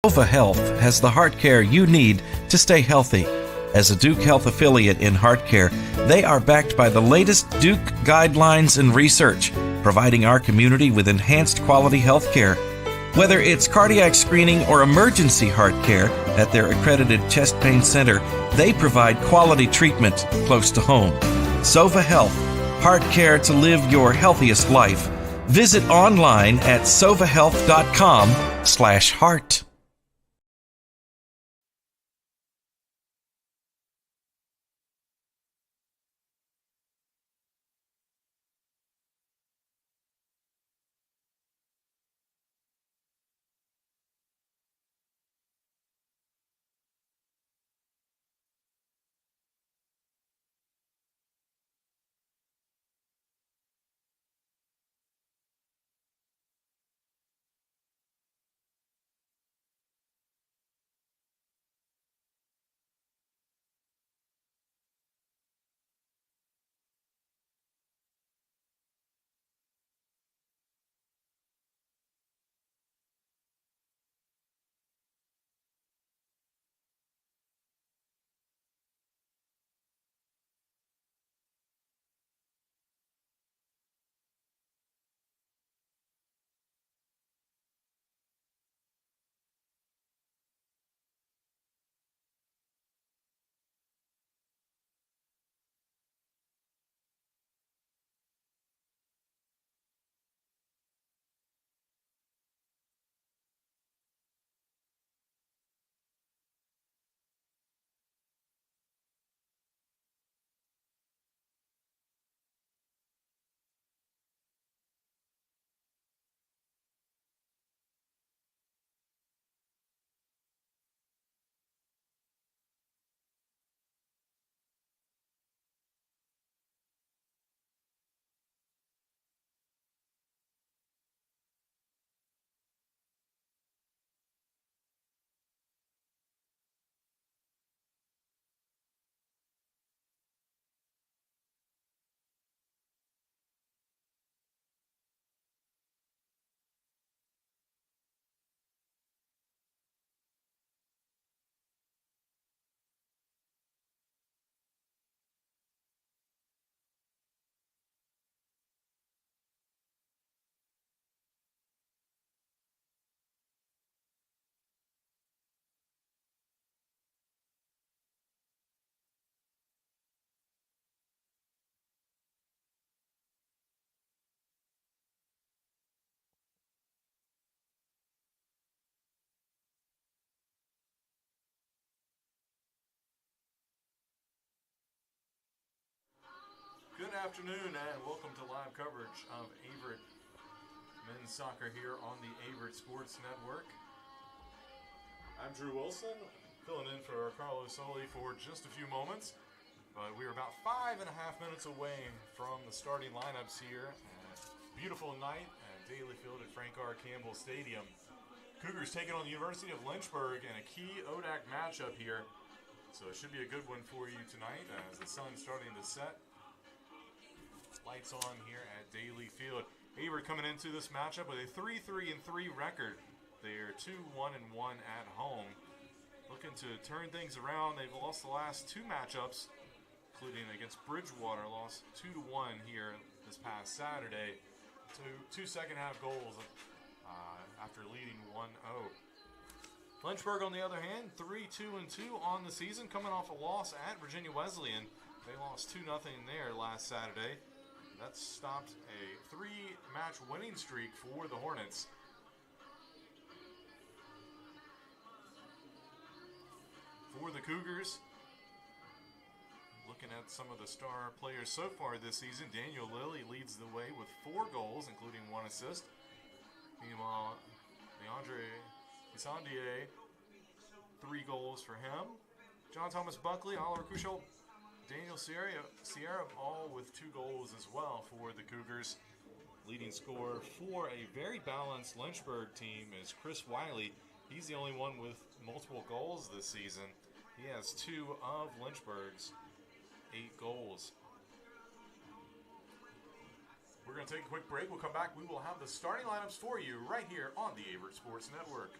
Sova Health has the heart care you need to stay healthy. As a Duke Health affiliate in heart care, they are backed by the latest Duke guidelines and research, providing our community with enhanced quality health care. Whether it's cardiac screening or emergency heart care at their accredited chest pain center, they provide quality treatment close to home. Sova Health, heart care to live your healthiest life. Visit online at sovahealth.com/heart. Good afternoon and welcome to live coverage of Averett men's soccer here on the Averett Sports Network. I'm Drew Wilson, filling in for Carlos Soli for just a few moments. But we're about 5.5 minutes away from the starting lineups here. Beautiful night at Daly Field at Frank R. Campbell Stadium. Cougars taking on the University of Lynchburg in a key ODAC matchup here. So it should be a good one for you tonight as the sun's starting to set. Lights on here at Daly Field. Averett coming into this matchup with a 3-3-3 record. They are 2-1-1 at home. Looking to turn things around. They've lost the last two matchups, including against Bridgewater. Lost 2-1 here this past Saturday. Two second-half goals after leading 1-0. Lynchburg, on the other hand, 3-2-2 on the season, coming off a loss at Virginia Wesleyan. They lost 2-0 there last Saturday. That stopped a 3-match winning streak for the Hornets. For the Cougars, looking at some of the star players so far this season, Daniel Lilly leads the way with 4 goals, including 1 assist. Meanwhile, Leandre Issandier, 3 goals for him. John Thomas Buckley, Oliver Cushel, Daniel Sierra, all with 2 goals as well for the Cougars. Leading scorer for a very balanced Lynchburg team is Chris Wiley. He's the only one with multiple goals this season. He has 2 of Lynchburg's 8 goals. We're going to take a quick break. We'll come back. We will have the starting lineups for you right here on the Averett Sports Network.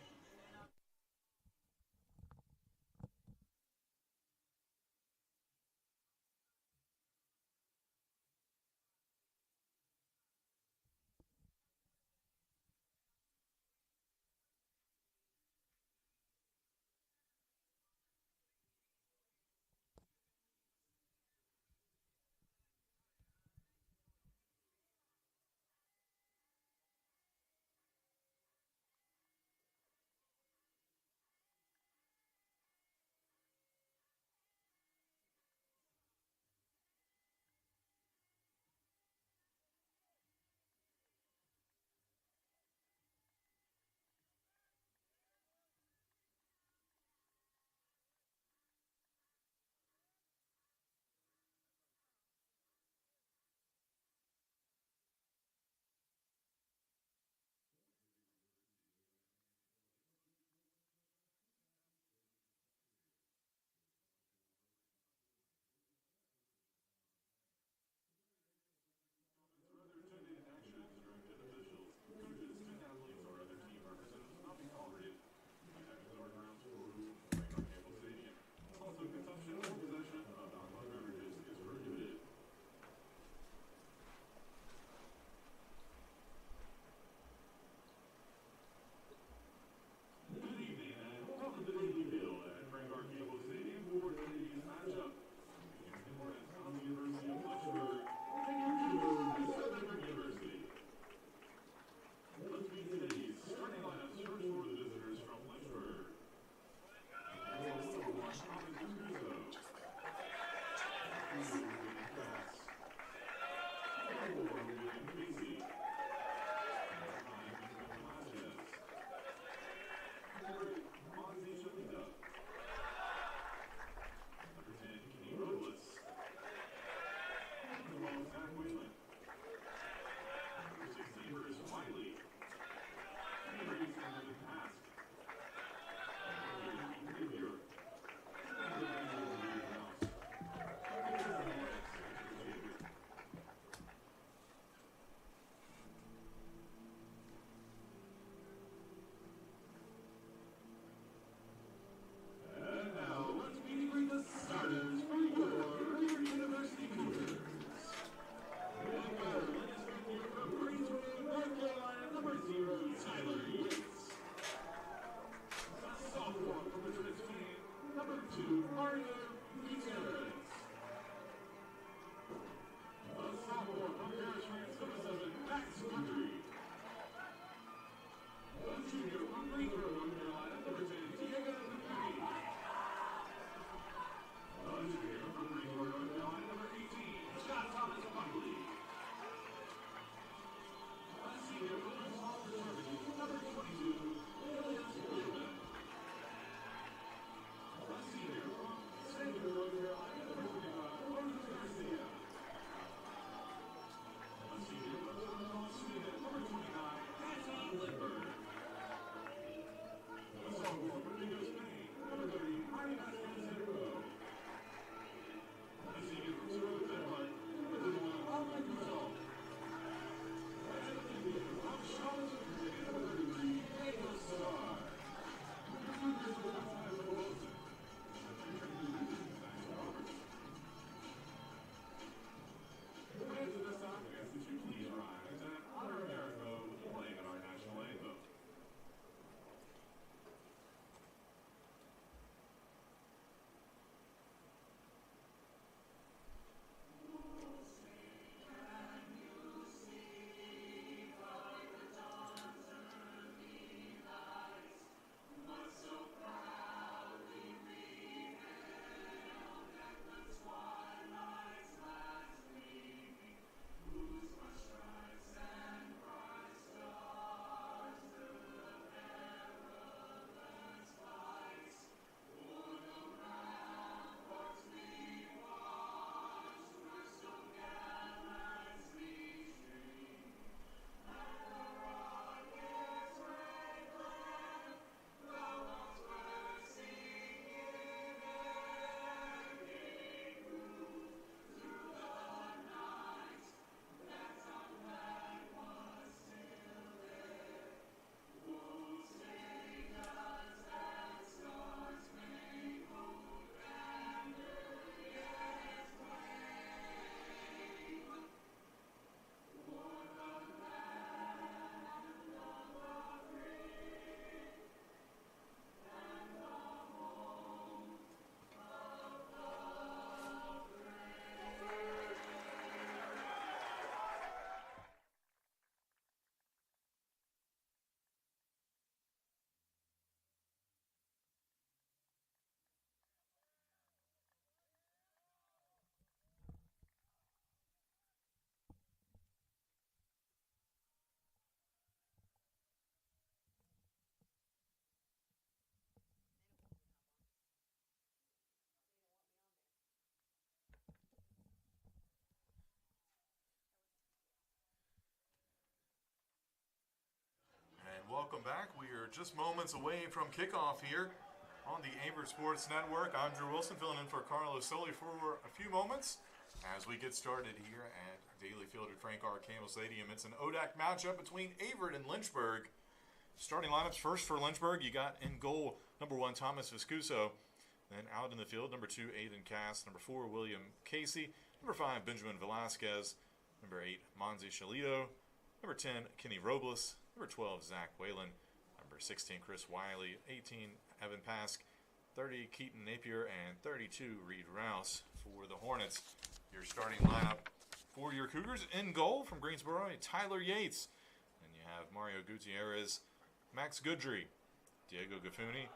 Welcome back. We are just moments away from kickoff here on the Averett Sports Network. I'm Drew Wilson, filling in for Carlos Soli for a few moments as we get started here at Daly Field at Frank R. Campbell Stadium. It's an ODAC matchup between Averett and Lynchburg. Starting lineups first for Lynchburg, you got in goal number 1, Thomas Viscuso. Then out in the field, number 2, Aiden Cass. Number 4, William Casey. Number 5, Benjamin Velasquez. Number 8, Monzi Shalito. Number 10, Kenny Robles. Number 12, Zach Whalen. Number 16, Chris Wiley. 18, Evan Pask. 30, Keaton Napier. And 32, Reed Rouse for the Hornets. Your starting lineup for your Cougars. In goal from Greensboro, Tyler Yates. And you have Mario Gutierrez, Max Goodry, Diego Gaffuni,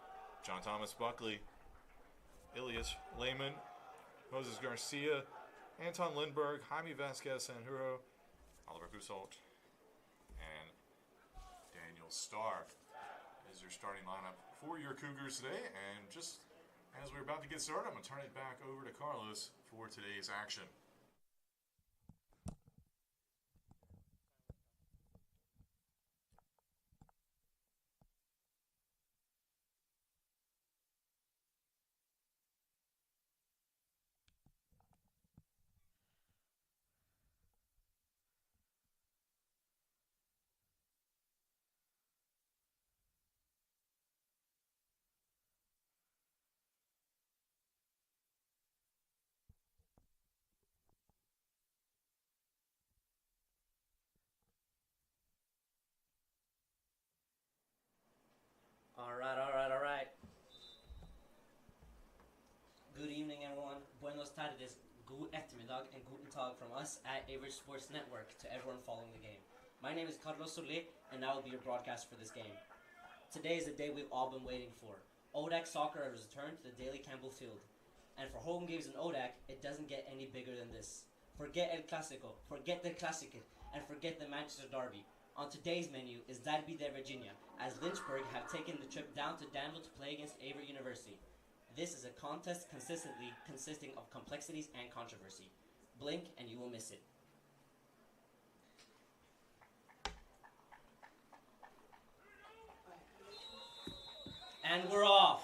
John Thomas Buckley, Ilias Lehman, Moses Garcia, Anton Lindbergh, Jaime Vasquez Sanjuro, Oliver Gussault, and Daniel Starr is your starting lineup for your Cougars today. And just as we're about to get started, I'm going to turn it back over to Carlos for today's action. buenos tardes, god eftermiddag, and guten tag from us at Averett Sports Network to everyone following the game. My name is Carlos Solé, and I will be your broadcast for this game. Today is the day we've all been waiting for. ODAC soccer has returned to the Daily Campbell Field. And for home games in ODAC, it doesn't get any bigger than this. Forget El Clásico, forget the Clásico, and forget the Manchester Derby. On today's menu is Derby de Virginia, as Lynchburg have taken the trip down to Danville to play against Averett University. This is a contest consisting of complexities and controversy. Blink and you will miss it. And we're off.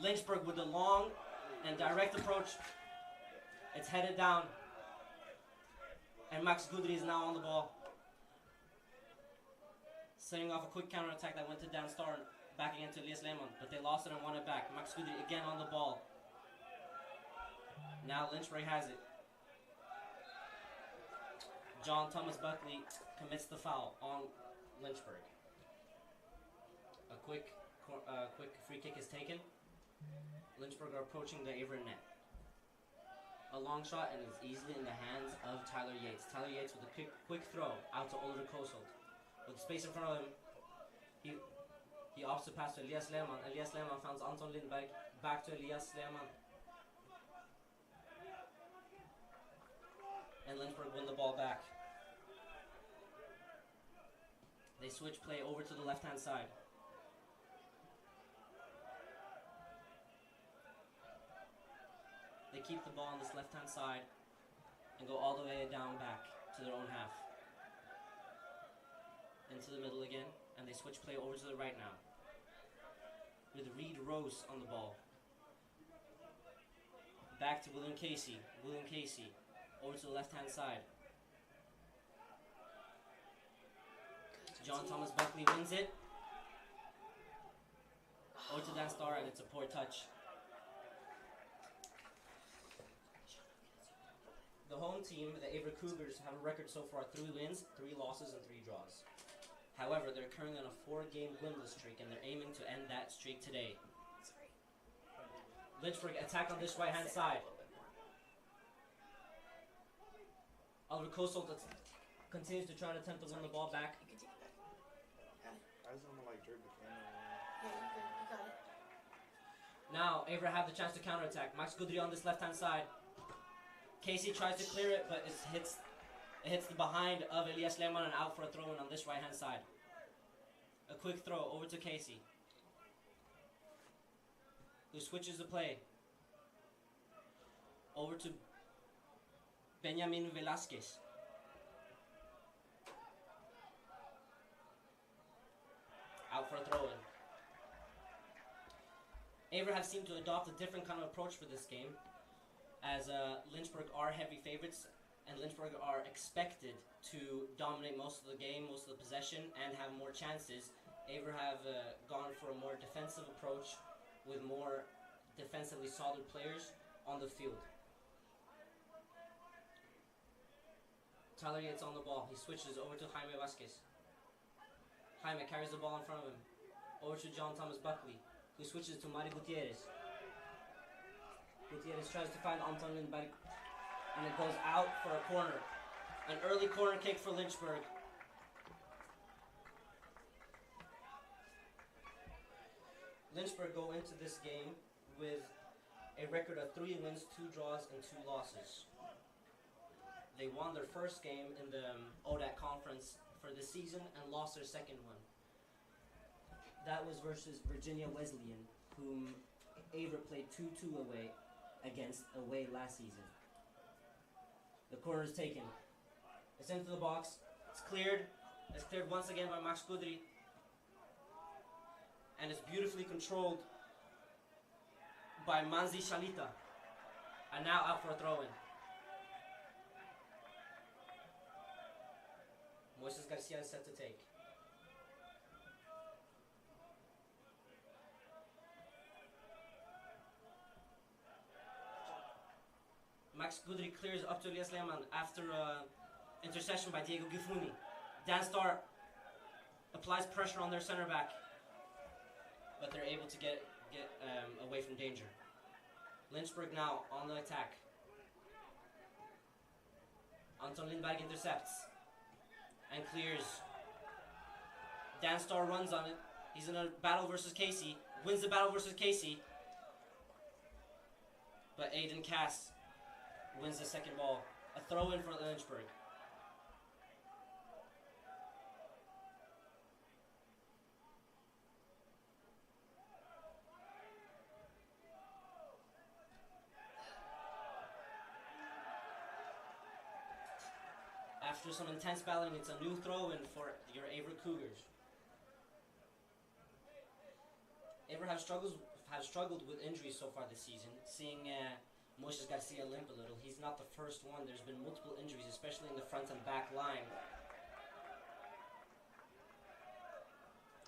Lynchburg with a long and direct approach. It's headed down. And Max Gudry is now on the ball. Setting off a quick counterattack that went to Dan Starr and back again to Elias Lehmann, but they lost it and won it back. Max Gudry again on the ball. Now Lynchburg has it. John Thomas Buckley commits the foul on Lynchburg. A quick free kick is taken. Lynchburg are approaching the Averett net. A long shot and it's easily in the hands of Tyler Yates. Tyler Yates with a quick throw out to Oliver Kosold. With space in front of him, he opts to pass to Elias Lehmann. Elias Lehmann finds Anton Lindberg. Back to Elias Lehmann. And Lynchburg win the ball back. They switch play over to the left-hand side. They keep the ball on this left-hand side and go all the way down back to their own half. Into the middle again, and they switch play over to the right now. With Reed Rose on the ball. Back to William Casey. William Casey over to the left-hand side. John Thomas Buckley wins it. Over to Dan Starr, and it's a poor touch. The home team, the Averett Cougars, have a record so far 3 wins, 3 losses, and 3 draws. However, they're currently on a 4-game winless streak, and they're aiming to end that streak today. Lynchburg attack on this right-hand side. Oliver Kosold continues to try to attempt to win the ball back. I just want to like jerk the camera. Yeah, you got it. Now, Averett have the chance to counterattack. Max Gudry on this left-hand side. Casey tries to clear it, but it hits the behind of Elias Lehmann and out for a throw-in on this right-hand side. A quick throw over to Casey, who switches the play. Over to Benjamin Velasquez. Out for a throw-in. Averett have seemed to adopt a different kind of approach for this game, as Lynchburg are heavy favorites, and Lynchburg are expected to dominate most of the game, most of the possession, and have more chances. Averett have gone for a more defensive approach with more defensively solid players on the field. Tyler Yates on the ball. He switches over to Jaime Vasquez. Jaime carries the ball in front of him. Over to John Thomas Buckley, who switches to Mari Gutierrez. Gutierrez tries to find Anton Lindberg, and it goes out for a corner. An early corner kick for Lynchburg. Lynchburg go into this game with a record of 3 wins, 2 draws, and 2 losses. They won their first game in the ODAC conference for the season and lost their second one. That was versus Virginia Wesleyan, whom Averett played 2-2 away last season. The corner is taken. It's into the box. It's cleared. It's cleared once again by Max Gudry. And it's beautifully controlled by Manzi Shalita. And now out for a throw-in. Moises Garcia is set to take. Max Gudry clears up to Elias Lehmann after interception by Diego Gifuni. Dan Starr applies pressure on their center back, but they're able to get away from danger. Lynchburg now on the attack. Anton Lindberg intercepts and clears. Dan Starr runs on it. He's in a battle versus Casey. Wins the battle versus Casey. But Aiden Cass wins the second ball. A throw in for Lynchburg. After some intense battling, it's a new throw-in for your Averett Cougars. Averett have struggled with injuries so far this season. Seeing Moises Garcia limp a little, he's not the first one. There's been multiple injuries, especially in the front and back line.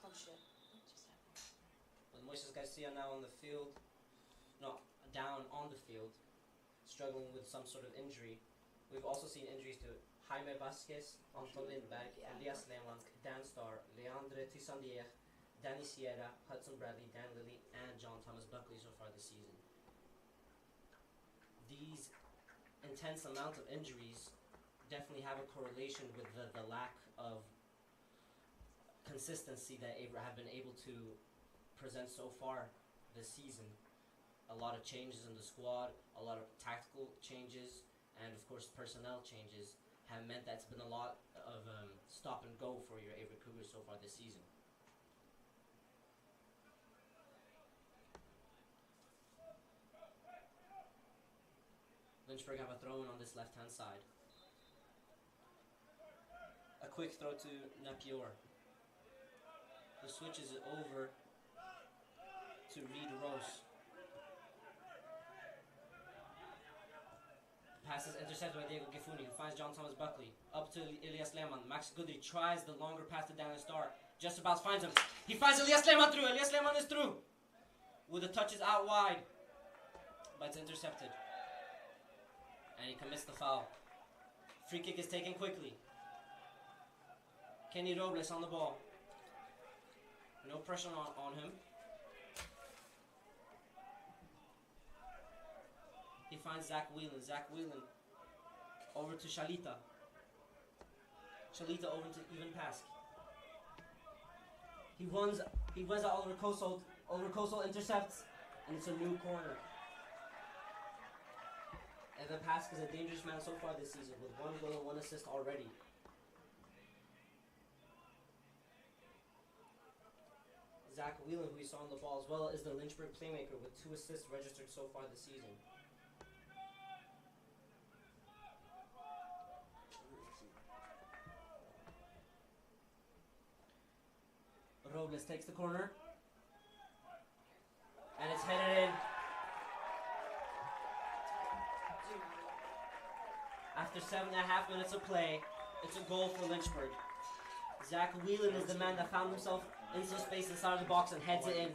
Oh shit. What just happened? With Moises Garcia now on the field, down on the field, struggling with some sort of injury. We've also seen injuries to Jaime Vasquez, Anton Lindberg, Elias Lehmann, Dan Starr, Leandre Tissandier, Danny Sierra, Hudson Bradley, Dan Lilly, and John Thomas Buckley so far this season. These intense amount of injuries definitely have a correlation with the lack of consistency that Averett have been able to present so far this season. A lot of changes in the squad, a lot of tactical changes, and of course personnel changes have meant that it's been a lot of stop and go for your Averett Cougars so far this season. Lynchburg have a throw-in on this left-hand side. A quick throw to Napior, who switches it over to Reed Rose. Pass is intercepted by Diego Gifuni, who finds John Thomas Buckley. Up to Elias Lehmann. Max Goodry tries the longer pass to Daniel Starr. Just about finds him. He finds Elias Lehmann through. Elias Lehmann is through. With the touches out wide. But it's intercepted. And he commits the foul. Free kick is taken quickly. Kenny Robles on the ball. No pressure on him. He finds Zach Whelan. Zach Whelan over to Shalita. Shalita over to Ivan Pask. He runs at Oliver Kosol. Oliver Kosol intercepts, and it's a new corner. Ivan Pask is a dangerous man so far this season with 1 goal and 1 assist already. Zach Whelan, who we saw on the ball as well, is the Lynchburg playmaker with 2 assists registered so far this season. Robles takes the corner, and it's headed in. After 7.5 minutes of play, it's a goal for Lynchburg. Zach Whelan is the man that found himself in some space inside of the box and heads it in.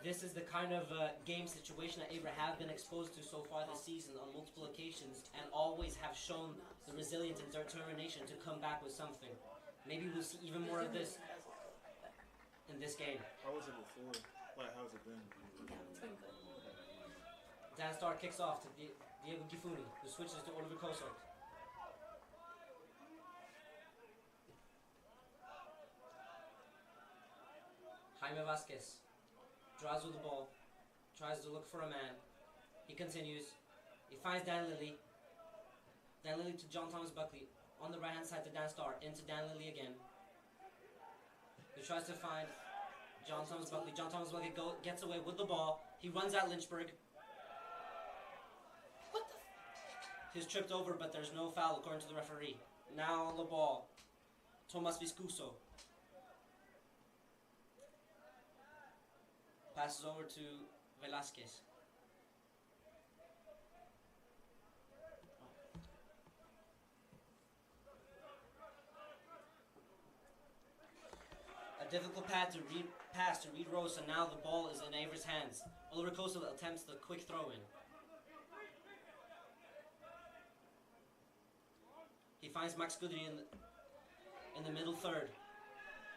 This is the kind of game situation that Averett have been exposed to so far this season on multiple occasions, and always have shown the resilience and determination to come back with something. Maybe we'll see even more of this in this game. How was it before? Like, how's it been? Yeah, it's been good. Dan Starr kicks off to Diego Gifuni, who switches to Oliver Kosok. Jaime Vasquez drives with the ball, tries to look for a man. He continues. He finds Dan Lilly. Dan Lilly to John Thomas Buckley. On the right hand side to Dan Starr. Into Dan Lilly again. He tries to find John Thomas Buckley. John Thomas Buckley gets away with the ball. He runs at Lynchburg. What the? He's tripped over, but there's no foul according to the referee. Now on the ball, Tomas Viscuso. Passes over to Velasquez. A difficult pass to Reed Rose, and now the ball is in Averett's hands. Oliver Kosel attempts the quick throw-in. He finds Max Goodry in the middle third.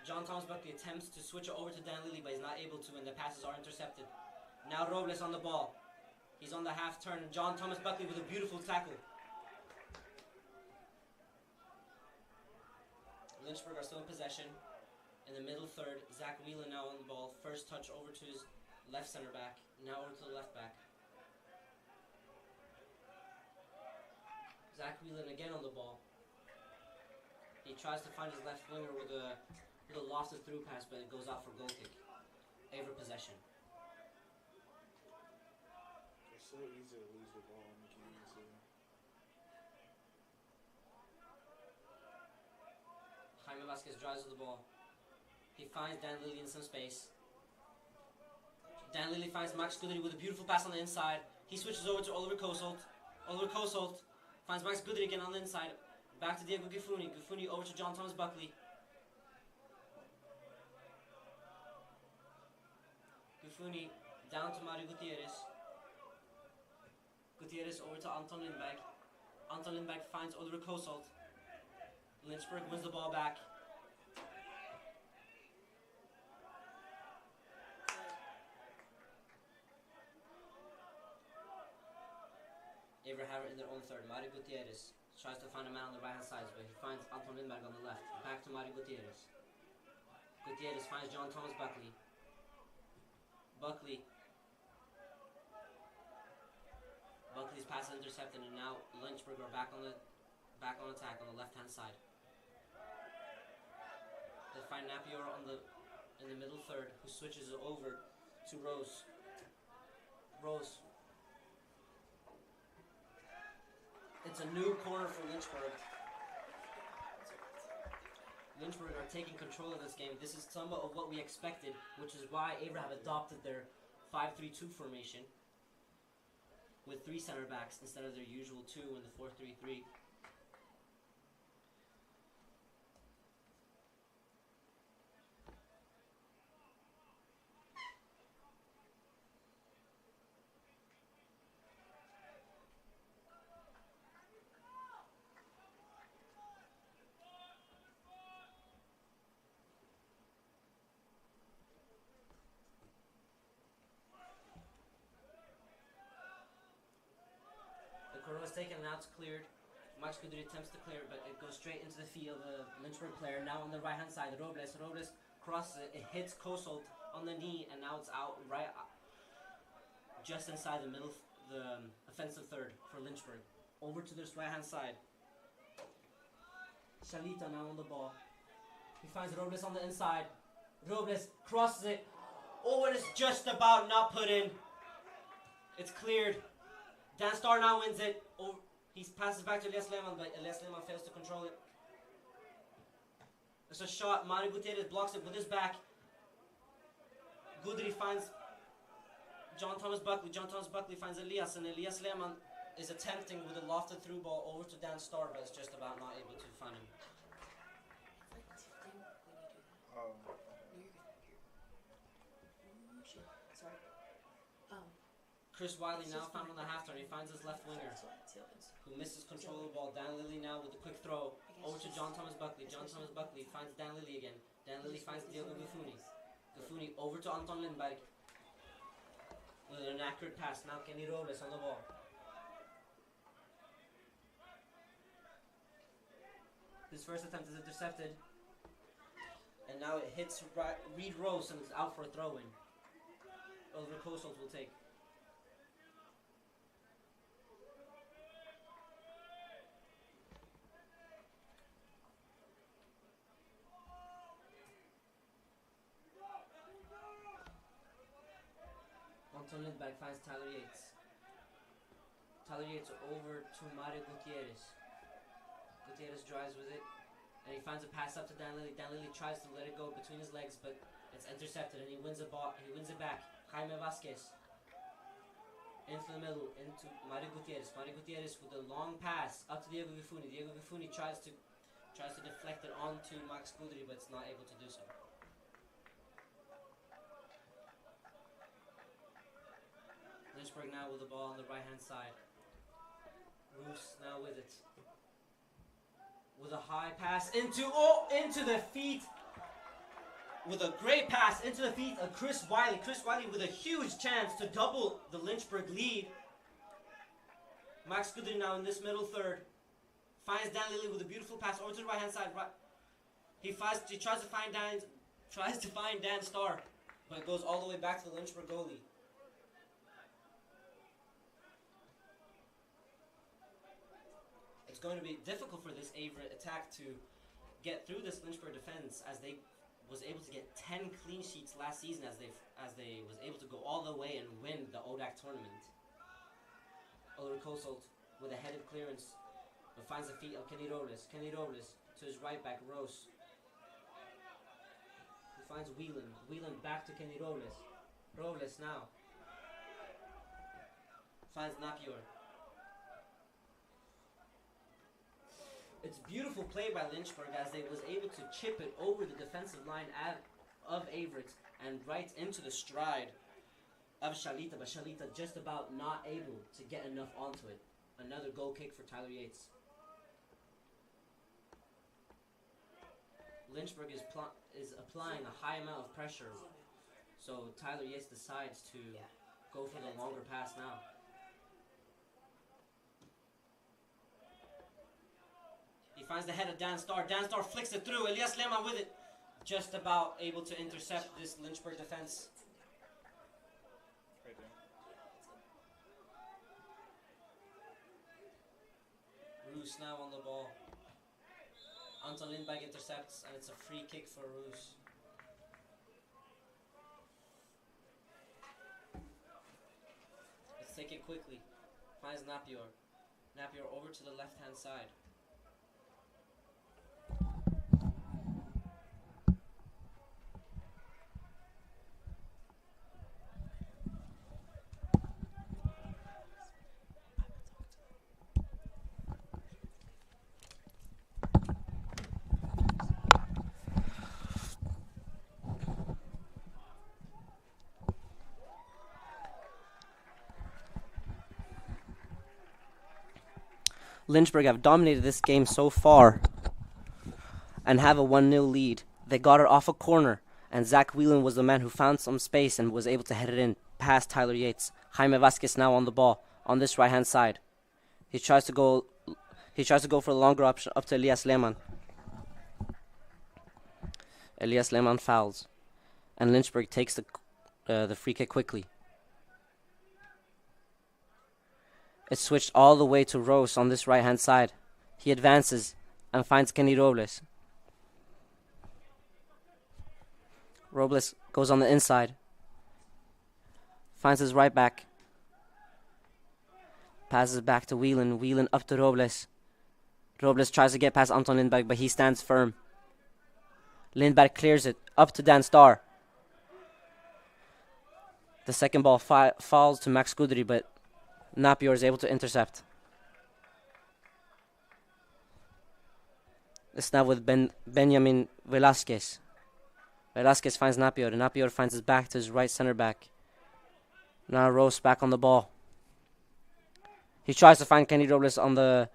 John Thomas Buckley attempts to switch it over to Dan Lilly, but he's not able to, and the passes are intercepted. Now Robles on the ball. He's on the half turn, and John Thomas Buckley with a beautiful tackle. Lynchburg are still in possession. In the middle third, Zach Whelan now on the ball. First touch over to his left center back. Now over to the left back. Zach Whelan again on the ball. He tries to find his left winger with a lofted through pass, but it goes out for goal kick. Averett possession. It's so easy to lose the ball in the games. Jaime Vasquez drives with the ball. He finds Dan Lilly in some space. Dan Lilly finds Max Goodry with a beautiful pass on the inside. He switches over to Oliver Kosolt. Oliver Kosolt finds Max Goodry again on the inside. Back to Diego Gifuni. Gifuni over to John Thomas Buckley. Gifuni down to Mario Gutierrez. Gutierrez over to Anton Lindberg. Anton Lindberg finds Oliver Kosolt. Lynchburg wins the ball back. Averett in their own third. Mario Gutierrez tries to find a man on the right hand side, but he finds Anton Lindberg on the left. Back to Mario Gutierrez. Gutierrez finds John Thomas Buckley. Buckley's pass is intercepted, and now Lynchburg are back on attack on the left hand side. They find Napier in the middle third, who switches it over to Rose. It's a new corner for Lynchburg. Lynchburg are taking control of this game. This is somewhat of what we expected, which is why Averett have adopted their 5-3-2 formation with 3 center backs instead of their usual 2 in the 4-3-3. Corner was taken and now it's cleared. Max Goodry attempts to clear it, but it goes straight into the feet of the Lynchburg player. Now on the right hand side, Robles crosses it. It hits Kosolt on the knee, and now it's out right just inside the middle, the offensive third for Lynchburg. Over to this right hand side. Shalita now on the ball. He finds Robles on the inside. Robles crosses it. Oh, and it's just about not put in. It's cleared. Dan Starr now wins it. Oh, he passes back to Elias Lehmann, but Elias Lehmann fails to control it. There's a shot. Mario Gutierrez blocks it with his back. Goodry finds John Thomas Buckley. John Thomas Buckley finds Elias, and Elias Lehmann is attempting with a lofted through ball over to Dan Starr, but is just about not able to find him. It's like tilting when you do that. Oh. You're good. Ooh, shit. Sorry. Chris Wiley now found on the half turn. He finds his left winger, who misses control of the ball. Dan Lilly now with a quick throw over to John Thomas Buckley. John Thomas Buckley finds Dan Lilly again. Dan Lilly finds Diego Gifuni. Gifuni over to Anton Lindberg with an accurate pass. Now Kenny Robles on the ball. His first attempt is intercepted, and now it hits Reed Rose and is out for a throw-in. Oliver Kosolt will take. Anton Lindberg finds Tyler Yates. Tyler Yates over to Mario Gutierrez. Gutierrez drives with it, and he finds a pass up to Dan Lilly. Dan Lilly tries to let it go between his legs, but it's intercepted, and he wins the ball. He wins it back. Jaime Vasquez into the middle, into Mario Gutierrez. Mario Gutierrez with a long pass up to Diego Gifuni. Diego Gifuni tries to deflect it onto Max Goodry, but it's not able to do so. Lynchburg now with the ball on the right hand side. Roos now with it. With a high pass into the feet with a great pass into the feet of Chris Wiley. Chris Wiley with a huge chance to double the Lynchburg lead. Max Goodry now in this middle third. Finds Dan Lilly with a beautiful pass over to the right-hand side. He tries to find Dan Starr, but it goes all the way back to the Lynchburg goalie. It's going to be difficult for this Averett attack to get through this Lynchburg defense, as they was able to get 10 clean sheets last season, as they was able to go all the way and win the ODAC tournament. Oliver Kosolt with a headed clearance, but finds the feet of Kenny Robles. Kenny Robles to his right back, Rose. He finds Whelan. Whelan back to Kenny Robles. Robles now finds Napier. It's beautiful play by Lynchburg, as they was able to chip it over the defensive line of Averett and right into the stride of Shalita, but Shalita just about not able to get enough onto it. Another goal kick for Tyler Yates. Lynchburg is applying a high amount of pressure, so Tyler Yates decides to go for the longer pass now. He finds the head of Dan Starr. Dan Starr flicks it through. Elias Lehmann with it. Just about able to intercept this Lynchburg defense. Right there. Roos now on the ball. Anton Lindberg intercepts, and it's a free kick for Roos. Let's take it quickly. Finds Napier. Napier over to the left-hand side. Lynchburg have dominated this game so far and have a 1-0 lead. They got it off a corner, and Zach Whelan was the man who found some space and was able to head it in past Tyler Yates. Jaime Vasquez now on the ball on this right-hand side. He tries to go for the longer option up to Elias Lehmann. Elias Lehmann fouls, and Lynchburg takes the free kick quickly. It's switched all the way to Rose on this right-hand side. He advances and finds Kenny Robles. Robles goes on the inside. Finds his right back. Passes back to Whelan. Whelan up to Robles. Robles tries to get past Anton Lindberg, but he stands firm. Lindberg clears it up to Dan Starr. The second ball falls to Max Goodry, but Napier is able to intercept. It's now with Benjamin Velasquez. Velasquez finds Napier. Napier finds his back to his right center back. Now Rose back on the ball. He tries to find Kenny Robles on the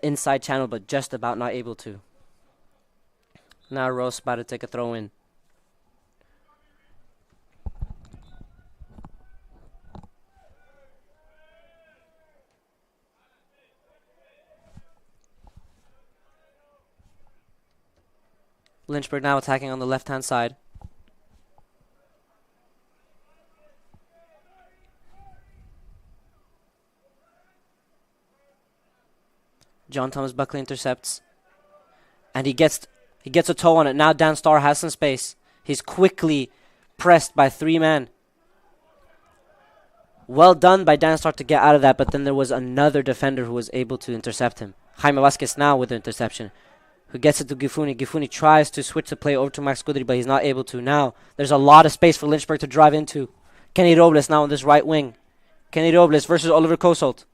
inside channel, but just about not able to. Now Rose about to take a throw in. Lynchburg now attacking on the left-hand side. John Thomas Buckley intercepts. And he gets a toe on it. Now Dan Starr has some space. He's quickly pressed by 3 men. Well done by Dan Starr to get out of that, but then there was another defender who was able to intercept him. Jaime Vasquez now with the interception, who gets it to Gifuni. Gifuni tries to switch the play over to Max Goodry, but he's not able to. Now, there's a lot of space for Lynchburg to drive into. Kenny Robles now on this right wing. Kenny Robles versus Oliver Kosolt.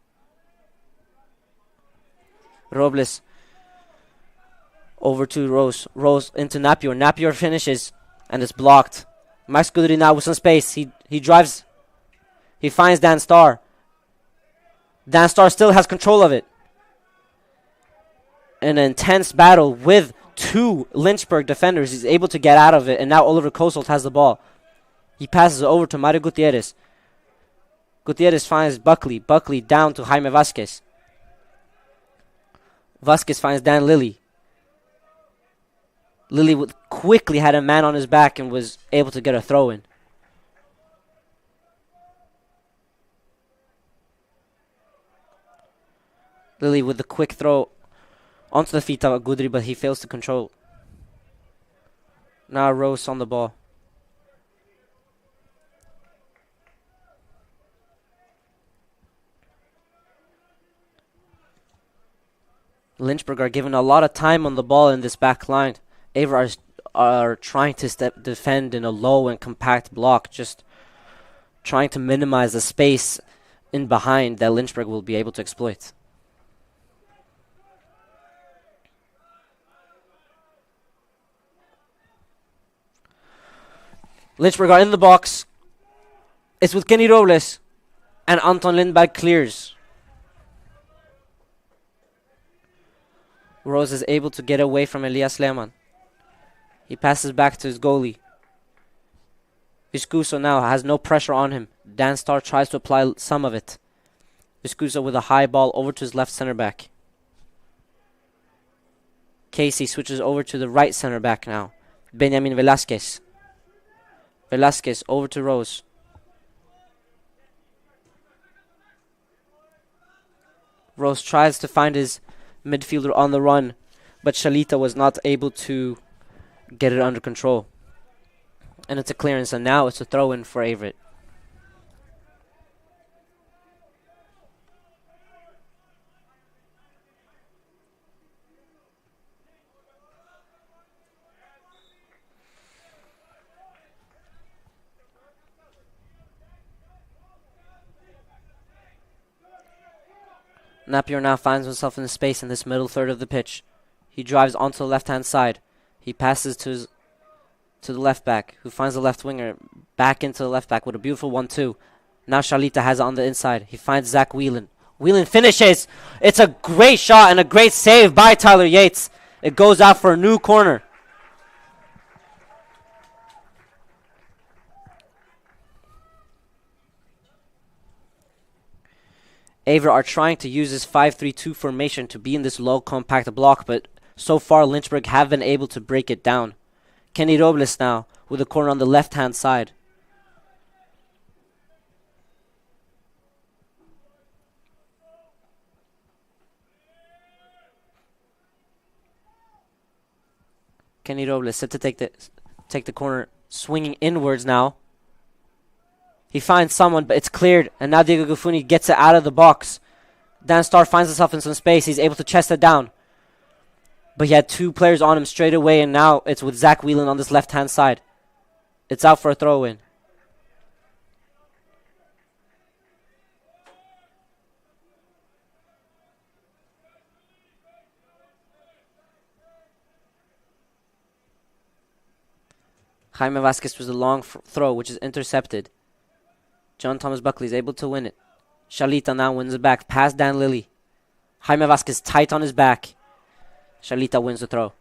Robles over to Rose. Rose into Napier. Napier finishes, and it's blocked. Max Goodry now with some space. He drives. He finds Dan Starr. Dan Starr still has control of it. An intense battle with two Lynchburg defenders. He's able to get out of it, and now Oliver Kosolt has the ball. He passes it over to Mario Gutierrez. Gutierrez finds Buckley. Buckley down to Jaime Vasquez. Vasquez finds Dan Lilly. Lilly quickly had a man on his back and was able to get a throw in. Lilly with the quick throw onto the feet of Gudri, but he fails to control. Now Rose on the ball. Lynchburg are given a lot of time on the ball in this back line. Averett are trying to defend in a low and compact block, just trying to minimize the space in behind that Lynchburg will be able to exploit. Lynchburg are in the box. It's with Kenny Robles, and Anton Lindberg clears. Rose is able to get away from Elias Lehmann. He passes back to his goalie. Viscuso now has no pressure on him. Dan Starr tries to apply some of it. Viscuso with a high ball over to his left center back. Casey switches over to the right center back now. Benjamin Velasquez. Velasquez over to Rose. Rose tries to find his midfielder on the run, but Shalita was not able to get it under control. And it's a clearance, and now it's a throw-in for Averett. Napier now finds himself in the space in this middle third of the pitch. He drives onto the left-hand side. He passes to the left back, who finds the left winger back into the left back with a beautiful 1-2. Now Shalita has it on the inside. He finds Zach Whelan. Whelan finishes. It's a great shot and a great save by Tyler Yates. It goes out for a new corner. Averett are trying to use this 5-3-2 formation to be in this low compact block, but so far Lynchburg have been able to break it down. Kenny Robles now with a corner on the left-hand side. Kenny Robles set to take the corner, swinging inwards now. He finds someone, but it's cleared, and now Diego Gufuni gets it out of the box. Dan Starr finds himself in some space. He's able to chest it down. But he had two players on him straight away, and now it's with Zach Whelan on this left-hand side. It's out for a throw-in. Jaime Vasquez was a long throw, which is intercepted. John Thomas Buckley is able to win it. Shalita now wins it back past Dan Lilly. Jaime Vasquez tight on his back. Shalita wins the throw.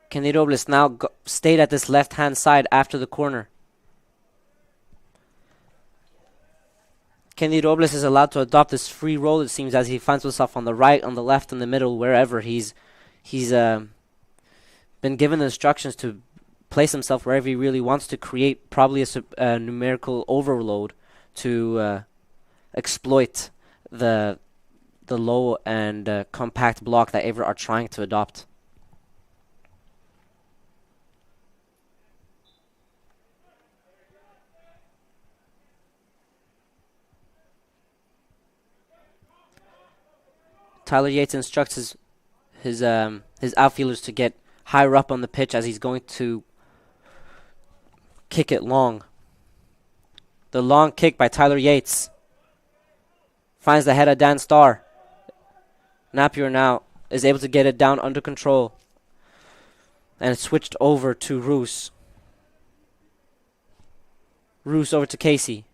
Kenny Robles now stayed at this left-hand side after the corner. Kenny Robles is allowed to adopt this free role, it seems, as he finds himself on the right, on the left, in the middle, wherever he's been given the instructions to place himself wherever he really wants to create probably a numerical overload to exploit the low and compact block that Averett are trying to adopt. Tyler Yates instructs his outfielders to get higher up on the pitch as he's going to kick it long. The long kick by Tyler Yates finds the head of Dan Starr. Napier now is able to get it down under control. And it's switched over to Roos. Roos over to Casey.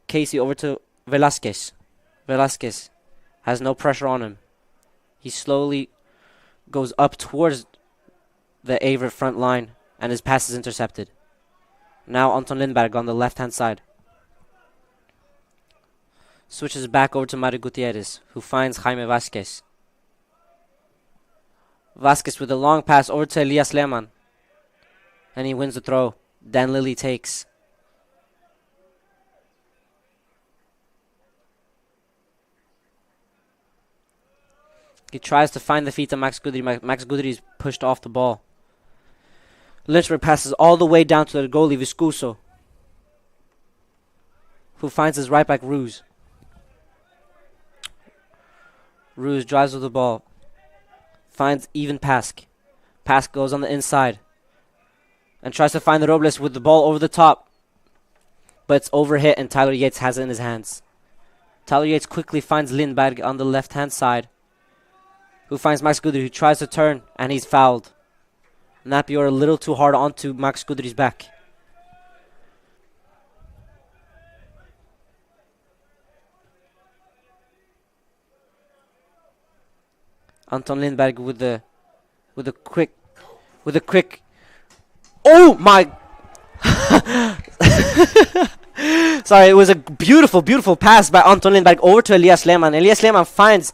Casey over to Velasquez. Velasquez has no pressure on him. He slowly goes up towards the Averett front line, and his pass is intercepted. Now Anton Lindberg on the left-hand side. Switches back over to Mario Gutierrez, who finds Jaime Vasquez. Vasquez with a long pass over to Elias Lehmann. And he wins the throw. Dan Lilly takes. He tries to find the feet of Max Gudry. Max Gudry is pushed off the ball. Lynchburg passes all the way down to the goalie, Viscuso, who finds his right back, Ruse. Ruse drives with the ball. Finds even Pask. Pask goes on the inside and tries to find the Robles with the ball over the top. But it's overhit and Tyler Yates has it in his hands. Tyler Yates quickly finds Lindberg on the left-hand side, who finds Max Gudry, who tries to turn, and he's fouled. Napier a little too hard onto Max Gudry's back. Anton Lindberg with a quick. Oh my! Sorry, it was a beautiful pass by Anton Lindberg over to Elias Lehmann. Elias Lehmann finds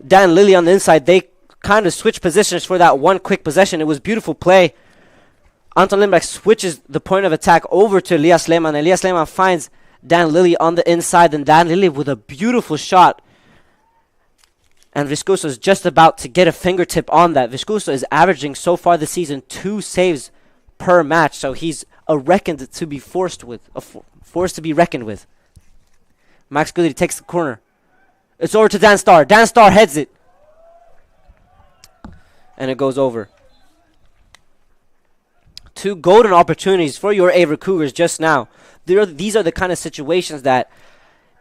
Dan Lilly on the inside. They kind of switch positions for that one quick possession. It was beautiful play. Anton Lindberg switches the point of attack over to Elias Lehmann. Elias Lehmann finds Dan Lilly on the inside, and Dan Lilly with a beautiful shot. And Viscuso is just about to get a fingertip on that. Viscuso is averaging so far this season 2 saves per match, so he's a force to be reckoned with. Max Gudry takes the corner. It's over to Dan Starr. Dan Starr heads it. And it goes over. 2 golden opportunities for your Averett Cougars just now. These are the kind of situations that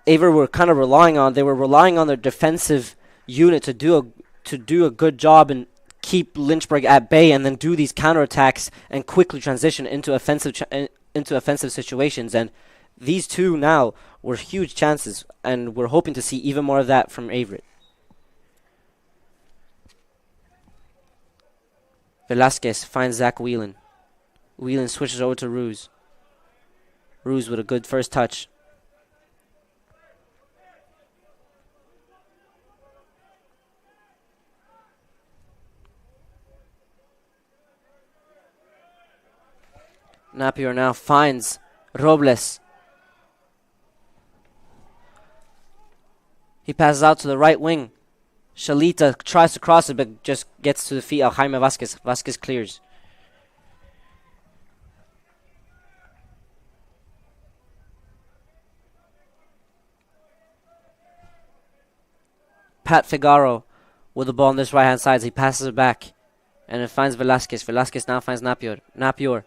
Averett were kind of relying on. They were relying on their defensive unit to do a good job and keep Lynchburg at bay, and then do these counterattacks and quickly transition into offensive situations. And these 2 now were huge chances, and we're hoping to see even more of that from Averett. Velasquez finds Zach Whelan. Whelan switches over to Ruse. Ruse with a good first touch. Napier now finds Robles. He passes out to the right wing. Shalita tries to cross it, but just gets to the feet of Jaime Vasquez. Vasquez clears. Pat Figaro with the ball on this right-hand side. He passes it back, and it finds Velasquez. Velasquez now finds Napier. Napier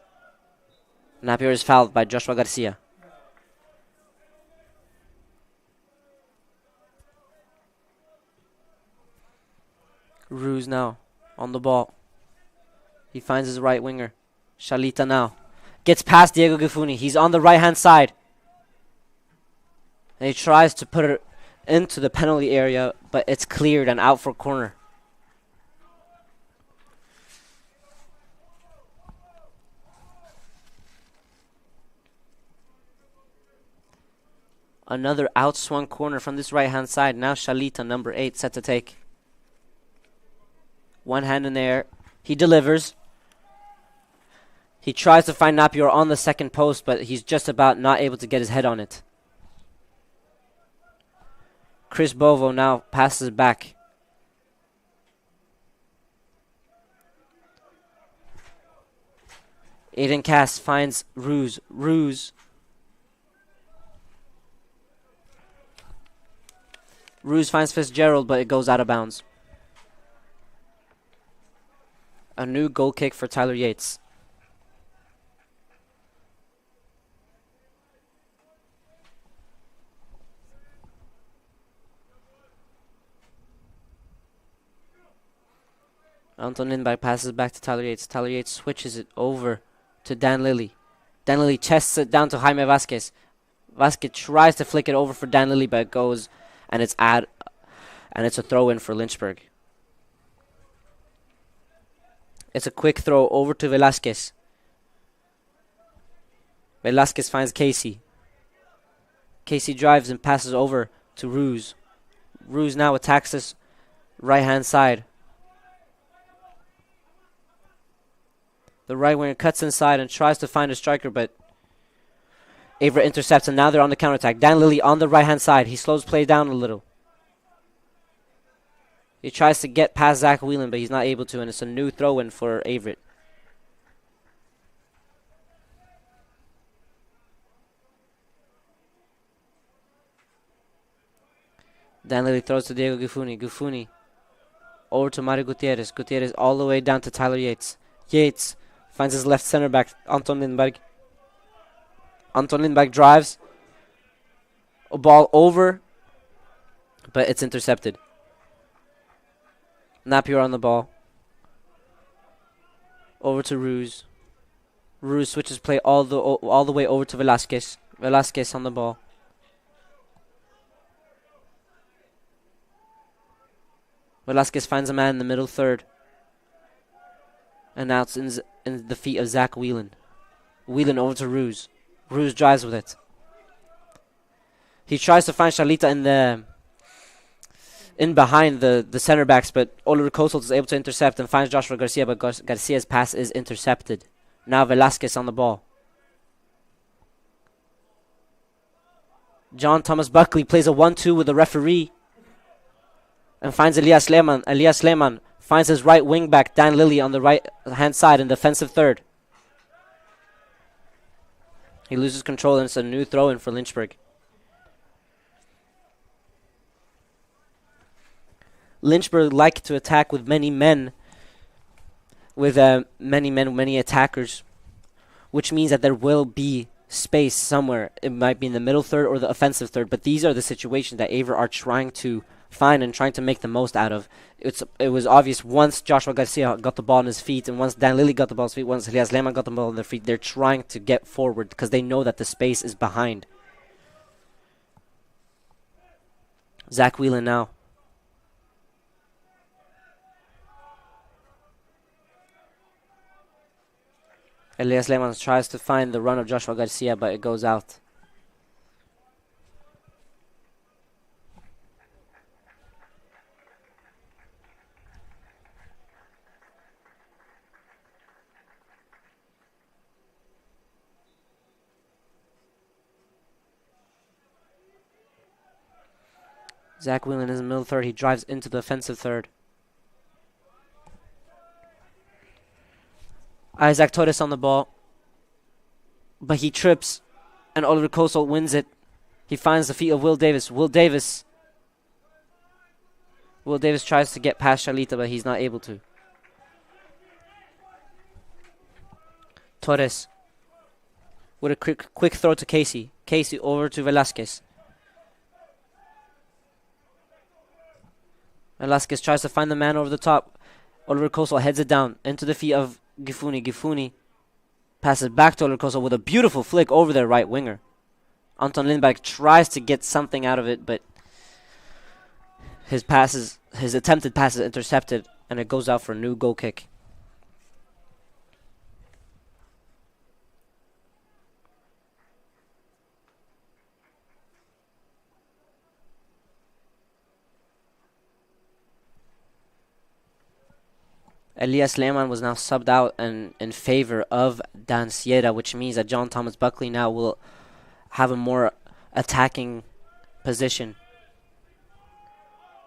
is fouled by Joshua Garcia. Ruse now on the ball. He finds his right winger. Shalita now gets past Diego Gifuni. He's on the right-hand side. And he tries to put it into the penalty area, but it's cleared and out for corner. Another outswung corner from this right-hand side. Now Shalita, number 8, set to take. One hand in the air. He delivers. He tries to find Napier on the second post, but he's just about not able to get his head on it. Chris Bovo now passes back. Aiden Cass finds Ruse. Ruse finds Fitzgerald, but it goes out of bounds. A new goal kick for Tyler Yates. Anton Lindberg passes back to Tyler Yates. Tyler Yates switches it over to Dan Lilly. Dan Lilly chests it down to Jaime Vasquez. Vasquez tries to flick it over for Dan Lilly, but it goes and it's a throw in for Lynchburg. It's a quick throw over to Velasquez. Velasquez finds Casey. Casey drives and passes over to Ruse. Ruse now attacks this right-hand side. The right winger cuts inside and tries to find a striker, but Averett intercepts, and now they're on the counterattack. Dan Lilly on the right-hand side. He slows play down a little. He tries to get past Zach Whelan, but he's not able to, and it's a new throw-in for Averett. Dan Lilly throws to Diego Gufuni. Gufuni over to Mario Gutierrez. Gutierrez all the way down to Tyler Yates. Yates finds his left center back, Anton Lindberg. Anton Lindberg drives. A ball over, but it's intercepted. Napier on the ball. Over to Ruse. Ruse switches play all the way over to Velasquez. Velasquez on the ball. Velasquez finds a man in the middle third. And now it's in the feet of Zach Whelan. Whelan over to Ruse. Ruse drives with it. He tries to find Shalita in behind the center backs, but Oliver Kosel is able to intercept and finds Joshua Garcia, but Garcia's pass is intercepted. Now Velasquez on the ball. John Thomas Buckley plays a 1-2 with the referee and finds Elias Lehmann. Elias Lehmann finds his right wing back, Dan Lilly, on the right hand side in defensive third. He loses control, and it's a new throw-in for Lynchburg. Lynchburg like to attack with many men, many attackers, which means that there will be space somewhere. It might be in the middle third or the offensive third, but these are the situations that Averett are trying to find and trying to make the most out of. It was obvious once Joshua Garcia got the ball on his feet, and once Dan Lilly got the ball on his feet, once Elias Lehmann got the ball on their feet, they're trying to get forward because they know that the space is behind. Zach Whelan now. Elias Lehmann tries to find the run of Joshua Garcia, but it goes out. Zach Whelan is in the middle third. He drives into the offensive third. Isaac Torres on the ball, but he trips, and Oliver Kosel wins it. He finds the feet of Will Davis. Will Davis tries to get past Shalita, but he's not able to. Torres with a quick throw to Casey. Casey over to Velasquez. Velasquez tries to find the man over the top. Oliver Kosel heads it down into the feet of Gifuni. Gifuni passes back to Oliver Kosel with a beautiful flick over their right winger. Anton Lindberg tries to get something out of it, but his attempted pass is intercepted, and it goes out for a new goal kick. Elias Lehmann was now subbed out and in favor of Dan Sierra, which means that John Thomas Buckley now will have a more attacking position.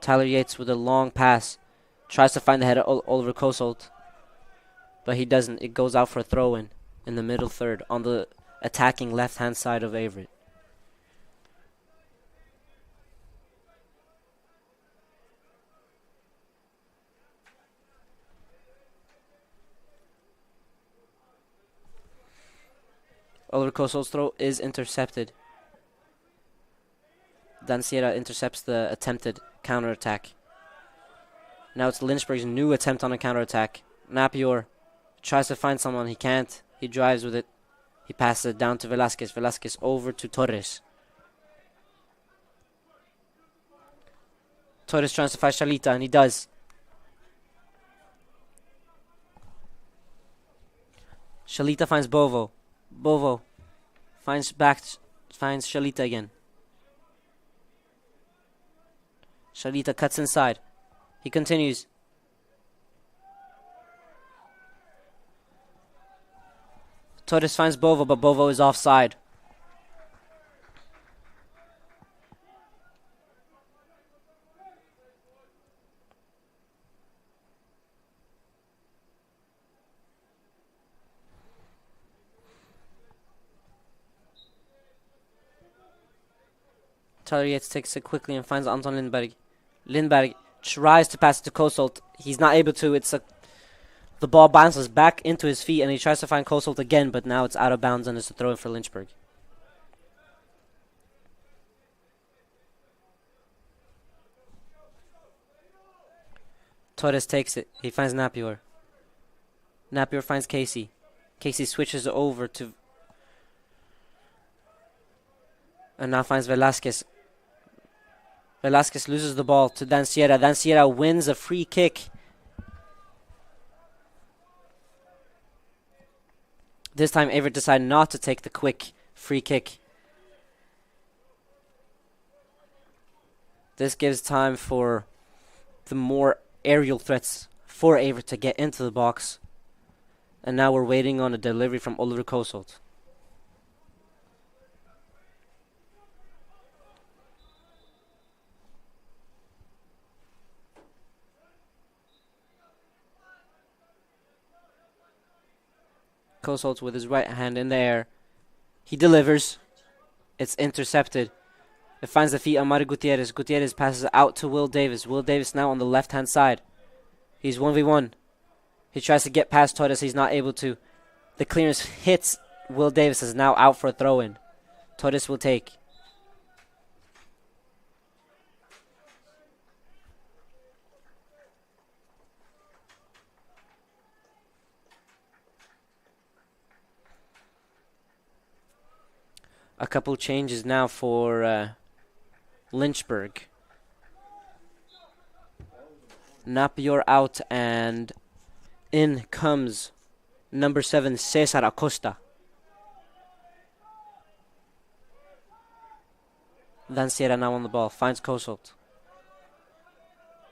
Tyler Yates with a long pass tries to find the head of Oliver Kosolt, but he doesn't. It goes out for a throw-in the middle third on the attacking left-hand side of Averett. Oliver Kosol's throw is intercepted. Dan Sierra intercepts the attempted counterattack. Now it's Lynchburg's new attempt on a counterattack. Napier tries to find someone. He can't. He drives with it. He passes it down to Velasquez. Velasquez over to Torres. Torres tries to fight Shalita, and he does. Shalita finds Bovo. Bovo finds Shalita again. Shalita cuts inside. He continues. Torres finds Bovo, but Bovo is offside. Tyler Yates takes it quickly and finds Anton Lindberg. Lindberg tries to pass it to Kosolt. He's not able to. The ball bounces back into his feet, and he tries to find Kosolt again, but now it's out of bounds and it's a throw in for Lynchburg. Torres takes it. He finds Napier. Napier finds Casey. Casey switches over to... and now finds Velasquez. Velasquez loses the ball to Dan Sierra. Dan Sierra wins a free kick. This time Averett decided not to take the quick free kick. This gives time for the more aerial threats for Averett to get into the box. And now we're waiting on a delivery from Oliver Kosolt. Kosolt with his right hand in the air. He delivers. It's intercepted. It finds the feet of Mario Gutierrez. Gutierrez passes out to Will Davis. Will Davis now on the left-hand side. He's 1v1. He tries to get past Torres. He's not able to. The clearance hits Will Davis. Is now out for a throw-in. Torres will take. A couple changes now for Lynchburg. Napier out, and in comes number 7, Cesar Acosta. Dan Sierra now on the ball, finds Kosolt.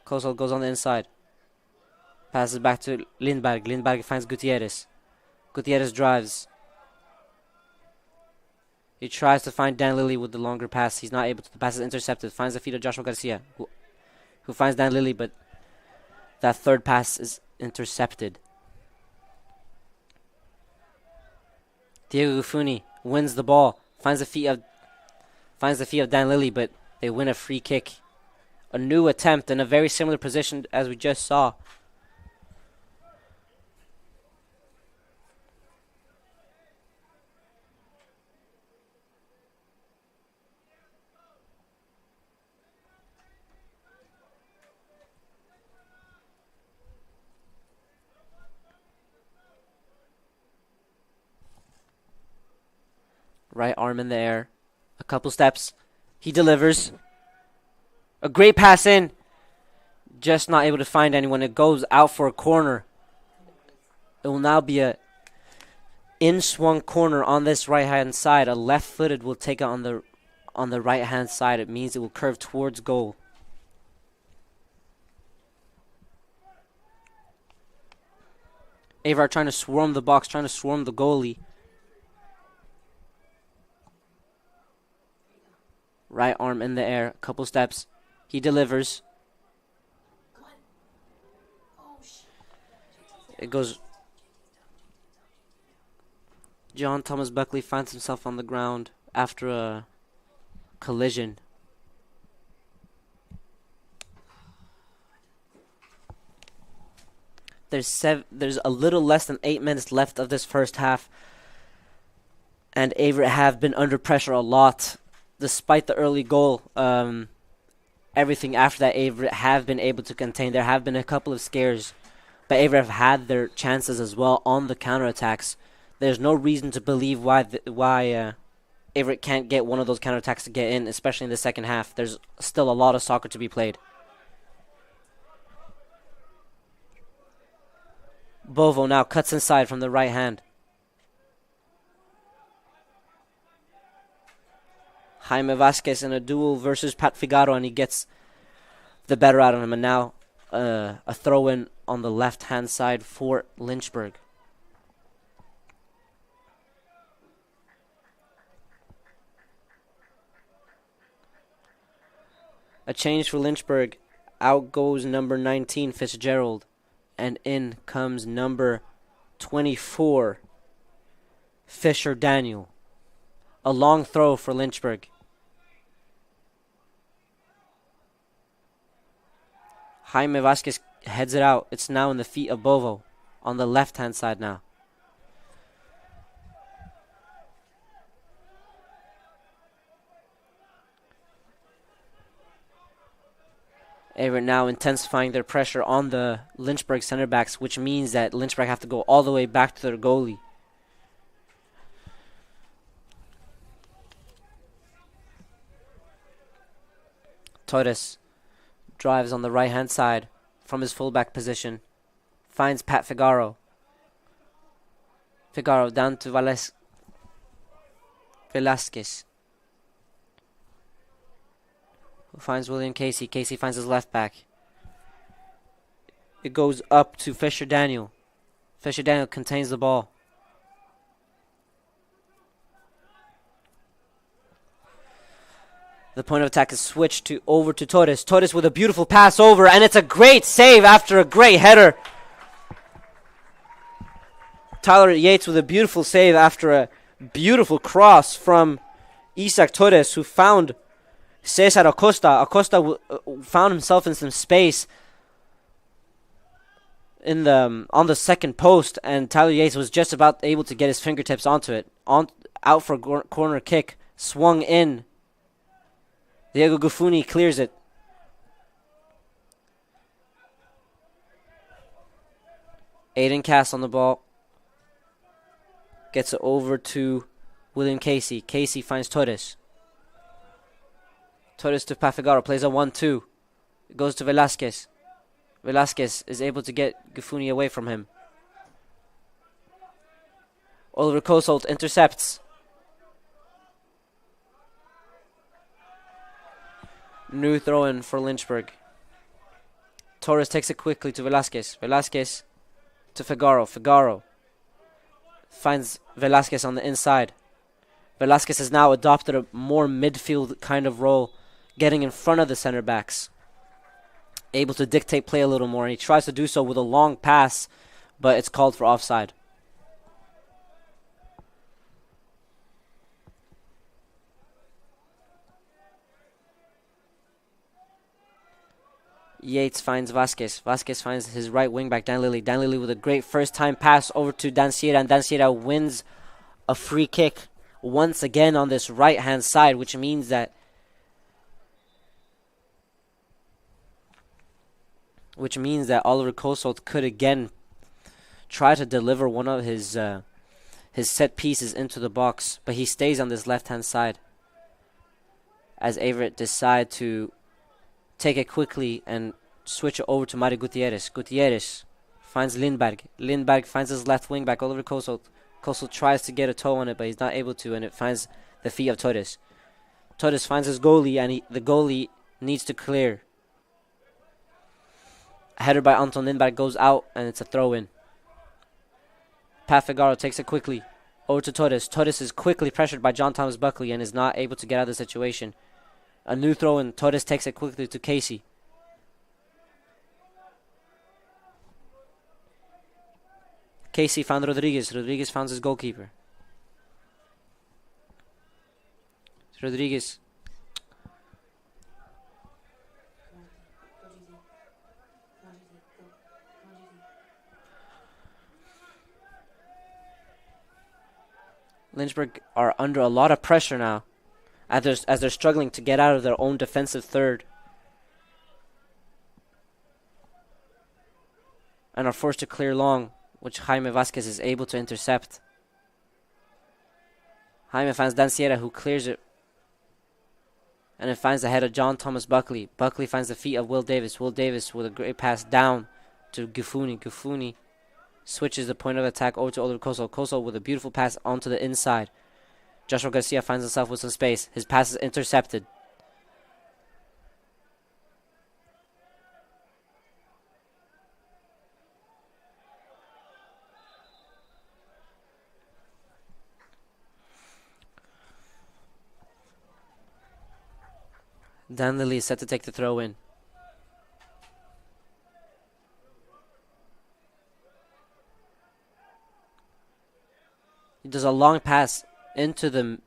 Kosolt goes on the inside. Passes back to Lindberg. Lindberg finds Gutierrez. Gutierrez drives. He tries to find Dan Lilly with the longer pass. He's not able to. The pass is intercepted. Finds the feet of Joshua Garcia, who finds Dan Lilly, but that third pass is intercepted. Diego Gufuni wins the ball. Finds the feet of Dan Lilly, but they win a free kick. A new attempt in a very similar position as we just saw. Right arm in the air. A couple steps. He delivers. A great pass in. Just not able to find anyone. It goes out for a corner. It will now be a in-swung corner on this right-hand side. A left-footed will take it on the right-hand side. It means it will curve towards goal. Averett trying to swarm the box, trying to swarm the goalie. Right arm in the air, a couple steps. He delivers. It goes. John Thomas Buckley finds himself on the ground after a collision. There's a little less than 8 minutes left of this first half, and Averett have been under pressure a lot. Despite the early goal, everything after that, Averett have been able to contain. There have been a couple of scares, but Averett have had their chances as well on the counterattacks. There's no reason to believe why Averett can't get one of those counterattacks to get in, especially in the second half. There's still a lot of soccer to be played. Bovo now cuts inside from the right hand. Jaime Vasquez in a duel versus Pat Figaro, and he gets the better out of him. And now a throw-in on the left-hand side for Lynchburg. A change for Lynchburg. Out goes number 19, Fitzgerald. And in comes number 24, Fisher Daniel. A long throw for Lynchburg. Jaime Vasquez heads it out. It's now in the feet of Bovo on the left-hand side now. Averett now intensifying their pressure on the Lynchburg center backs, which means that Lynchburg have to go all the way back to their goalie. Torres drives on the right-hand side from his fullback position. Finds Pat Figaro. Figaro down to Velasquez. Who finds William Casey. Casey finds his left back. It goes up to Fisher Daniel. Fisher Daniel contains the ball. The point of attack is switched over to Torres. Torres with a beautiful pass over, and it's a great save after a great header. Tyler Yates with a beautiful save after a beautiful cross from Isaac Torres, who found Cesar Acosta. Acosta found himself in some space on the second post, and Tyler Yates was just about able to get his fingertips onto it. Out for a corner kick, swung in. Diego Gufuni clears it. Aiden Cass on the ball. Gets it over to William Casey. Casey finds Torres. Torres to Pafigaro. Plays a 1-2. It goes to Velasquez. Velasquez is able to get Gufuni away from him. Oliver Kosolt intercepts. New throw-in for Lynchburg. Torres takes it quickly to Velasquez. Velasquez to Figaro. Figaro finds Velasquez on the inside. Velasquez has now adopted a more midfield kind of role, getting in front of the center backs. Able to dictate play a little more, and he tries to do so with a long pass, but it's called for offside. Yates finds Vasquez. Vasquez finds his right wing back, Dan Lilly. Dan Lilly with a great first-time pass over to Dan Sierra, and Dan Sierra wins a free kick once again on this right-hand side, which means that Oliver Kosolt could again try to deliver one of his set pieces into the box, but he stays on this left-hand side as Averett decide to take it quickly and switch it over to Mario Gutierrez. Gutierrez finds Lindberg. Lindberg finds his left wing back, Oliver Kosolt. Kosolt tries to get a toe on it, but he's not able to, and it finds the feet of Torres. Torres finds his goalie, and the goalie needs to clear. A header by Anton Lindberg goes out, and it's a throw-in. Pat Figaro takes it quickly over to Torres. Torres is quickly pressured by John Thomas Buckley and is not able to get out of the situation. A new throw-in. Torres takes it quickly to Casey. Casey found Rodriguez. Rodriguez found his goalkeeper. Rodriguez. Lynchburg are under a lot of pressure now, as they're struggling to get out of their own defensive third, and are forced to clear long, which Jaime Vasquez is able to intercept. Jaime finds Dan Sierra, who clears it, and it finds the head of John Thomas Buckley. Buckley finds the feet of Will Davis. Will Davis with a great pass down to Gufuni. Gufuni Switches the point of attack over to Oliver Kosel. Kosel with a beautiful pass onto the inside. Joshua Garcia finds himself with some space. His pass is intercepted. Dan Lilly is set to take the throw in. He does a long pass into the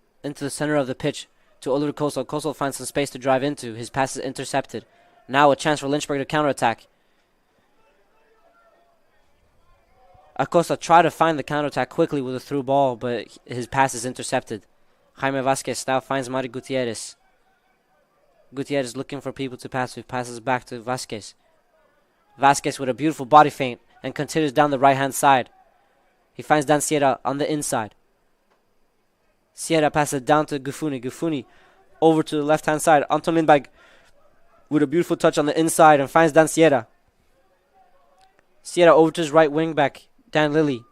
center of the pitch to Oliver Kosel. Kosel finds some space to drive into. His pass is intercepted. Now a chance for Lynchburg to counterattack. Acosta tried to find the counterattack quickly with a through ball, but his pass is intercepted. Jaime Vasquez now finds Mari Gutierrez. Gutierrez looking for people to pass with. Passes back to Vasquez. Vasquez with a beautiful body feint and continues down the right-hand side. He finds Dan Sierra on the inside. Sierra passes down to Gufuni. Gufuni over to the left-hand side. Anton Lindberg with a beautiful touch on the inside and finds Dan Sierra. Sierra over to his right wing back, Dan Lilly.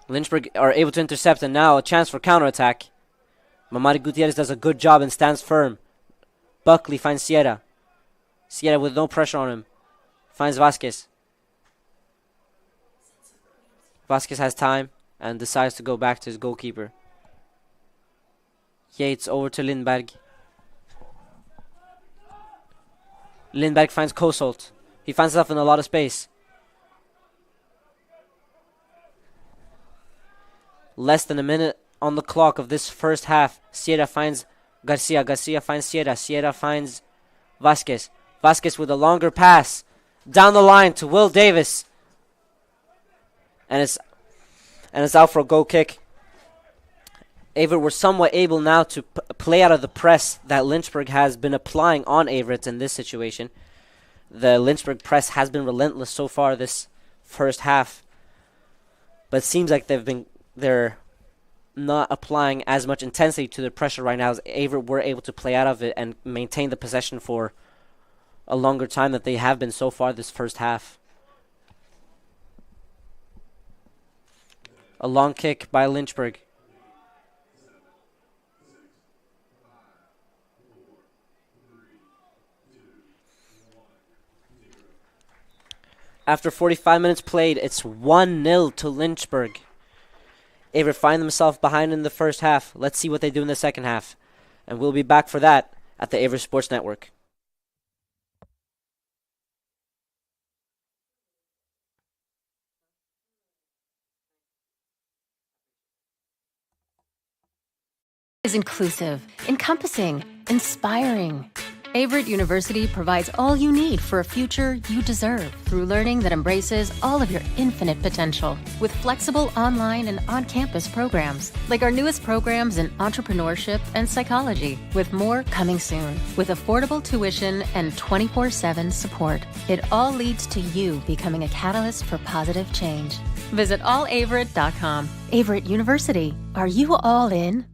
Lynchburg are able to intercept, and now a chance for counterattack. Mamadi Gutierrez does a good job and stands firm. Buckley finds Sierra. Sierra with no pressure on him. Finds Vasquez. Vasquez has time and decides to go back to his goalkeeper. Yates over to Lindberg. Lindberg finds Kosolt. He finds himself in a lot of space. Less than a minute on the clock of this first half. Sierra finds Garcia. Garcia finds Sierra. Sierra finds Vasquez. Vasquez with a longer pass down the line to Will Davis. And it's out for a goal kick. Averett were somewhat able now to play out of the press that Lynchburg has been applying on Averett in this situation. The Lynchburg press has been relentless so far this first half, but it seems like they're not applying as much intensity to the pressure right now, as Averett were able to play out of it and maintain the possession for a longer time that they have been so far this first half. A long kick by Lynchburg. After 45 minutes played, it's 1-0 to Lynchburg. Averett find themselves behind in the first half. Let's see what they do in the second half. And we'll be back for that at the Averett Sports Network. Is inclusive, encompassing, inspiring. Averett University provides all you need for a future you deserve through learning that embraces all of your infinite potential with flexible online and on-campus programs like our newest programs in entrepreneurship and psychology, with more coming soon. With affordable tuition and 24/7 support, it all leads to you becoming a catalyst for positive change. Visit allaverett.com. Averett University. Are you all in?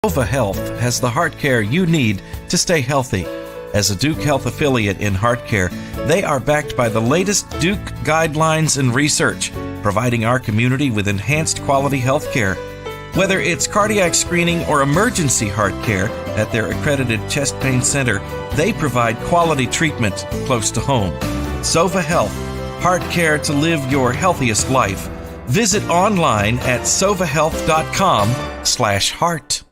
Nova Health has the heart care you need to stay healthy. As a Duke Health affiliate in heart care, They are backed by the latest Duke guidelines and research, providing our community with enhanced quality health care. Whether it's cardiac screening or emergency heart care at their accredited chest pain center, they provide quality treatment close to home. Sova Health, heart care to live your healthiest life. Visit online at sovahealth.com/heart.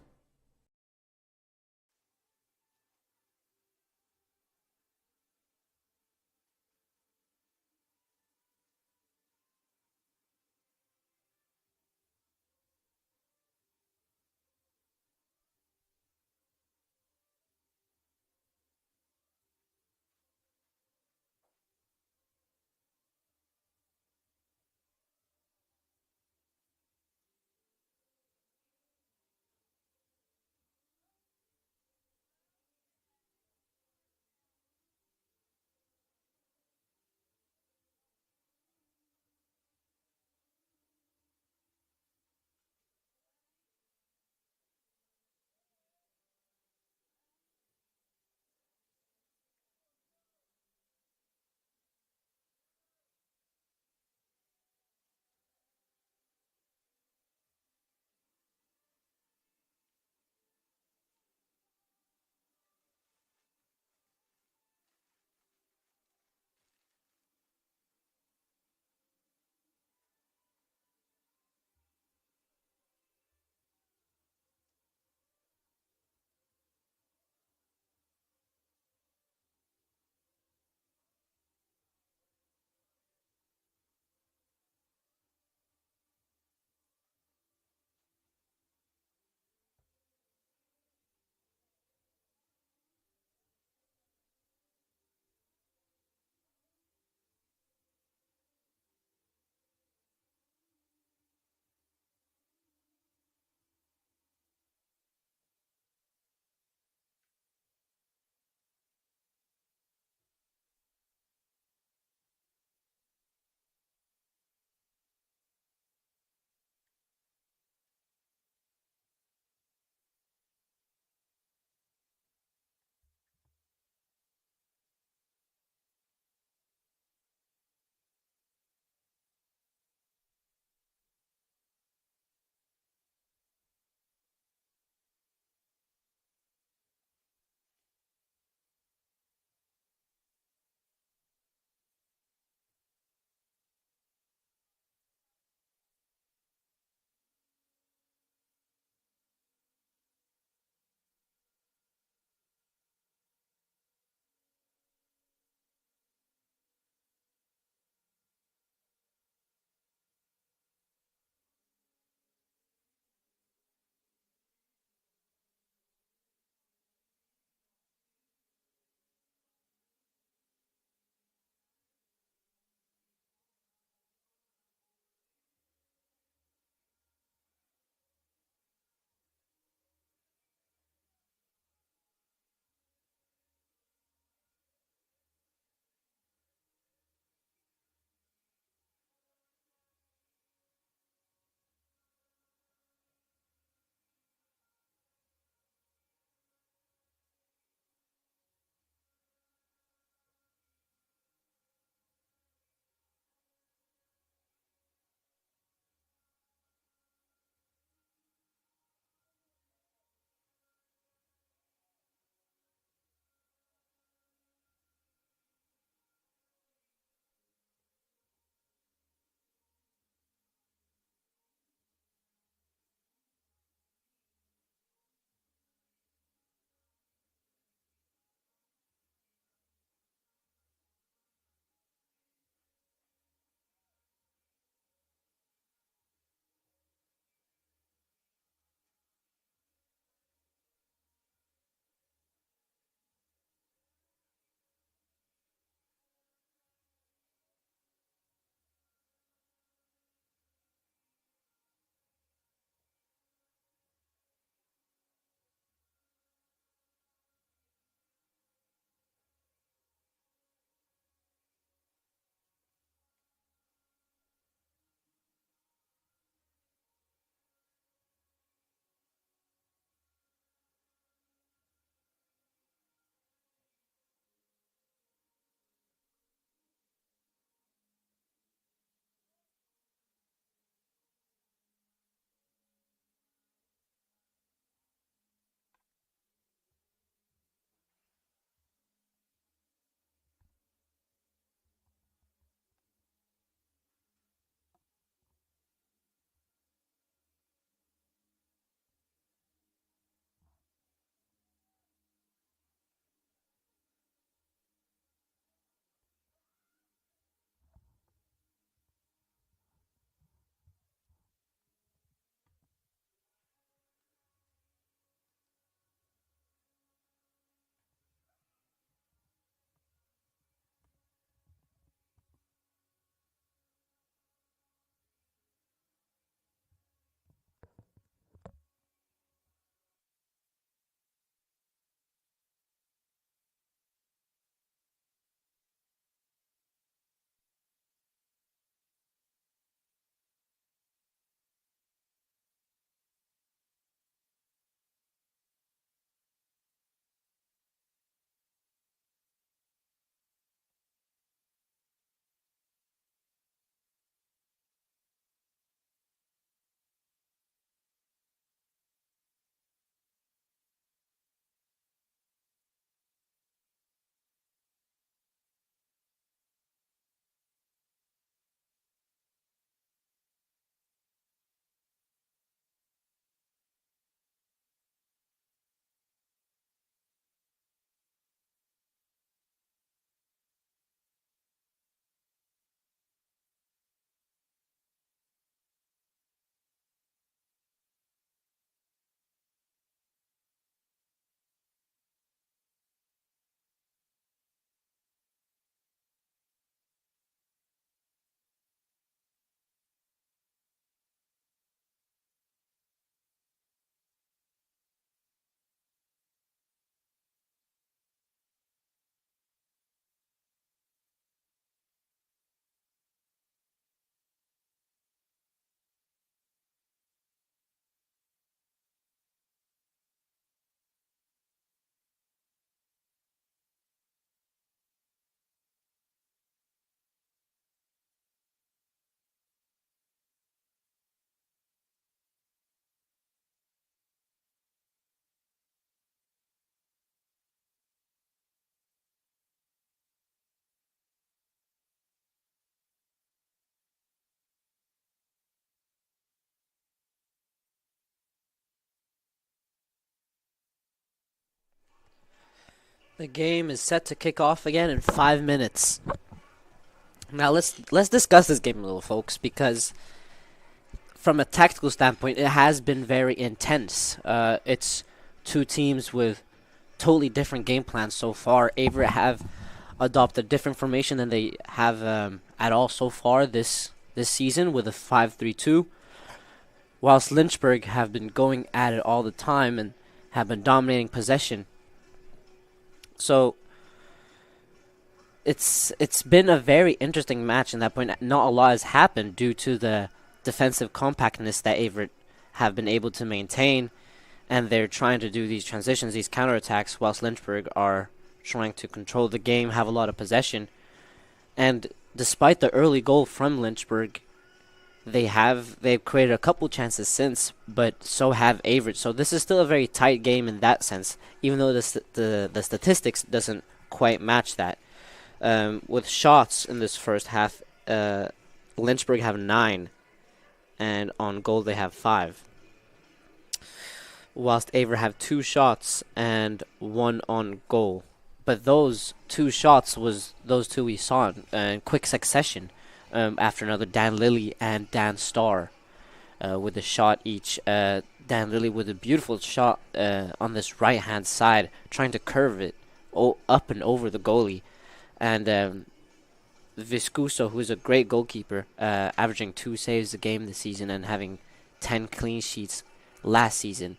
The game is set to kick off again in 5 minutes. Now let's discuss this game a little, folks, because from a tactical standpoint, it has been very intense. It's two teams with totally different game plans so far. Averett have adopted a different formation than they have at all so far this season with a 5-3-2, whilst Lynchburg have been going at it all the time and have been dominating possession. So it's been a very interesting match in that point. Not a lot has happened due to the defensive compactness that Averett have been able to maintain, and they're trying to do these transitions, these counterattacks, whilst Lynchburg are trying to control the game, have a lot of possession. And despite the early goal from Lynchburg, they've created a couple chances since, but so have Averett. So this is still a very tight game in that sense, even though the statistics doesn't quite match that. With shots in this first half, Lynchburg have 9, and on goal they have 5. Whilst Averett have 2 shots and 1 on goal. But those 2 shots was those 2 we saw in quick succession after another. Dan Lilly and Dan Starr with a shot each. Dan Lilly with a beautiful shot on this right-hand side, trying to curve it up and over the goalie. And Viscuso, who is a great goalkeeper, averaging 2 saves a game this season and having 10 clean sheets last season.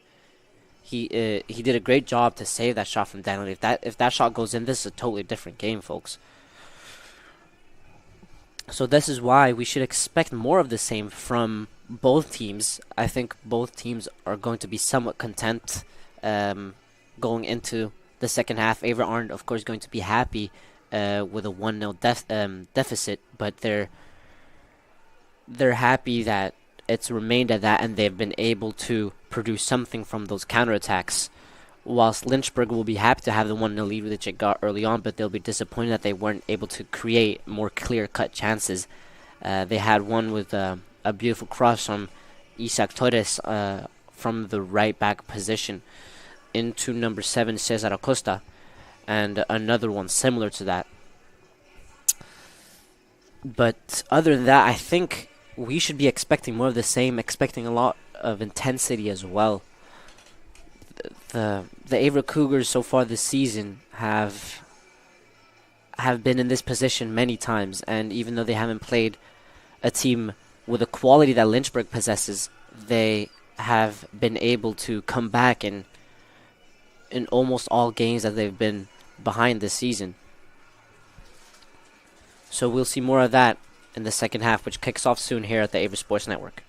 He did a great job to save that shot from Dan Lilly. If that shot goes in, this is a totally different game, folks. So this is why we should expect more of the same from both teams. I think both teams are going to be somewhat content going into the second half. Averett aren't, of course, going to be happy with a 1-0 deficit, but they're happy that it's remained at that, and they've been able to produce something from those counterattacks. Whilst Lynchburg will be happy to have the 1-0 lead which they got early on, but they'll be disappointed that they weren't able to create more clear-cut chances. They had one with a beautiful cross from Isaac Torres from the right-back position into number 7, Cesar Acosta, and another one similar to that. But other than that, I think we should be expecting more of the same, expecting a lot of intensity as well. The Averett Cougars so far this season have been in this position many times, and even though they haven't played a team with the quality that Lynchburg possesses, they have been able to come back in almost all games that they've been behind this season. So we'll see more of that in the second half, which kicks off soon here at the Averett Sports Network.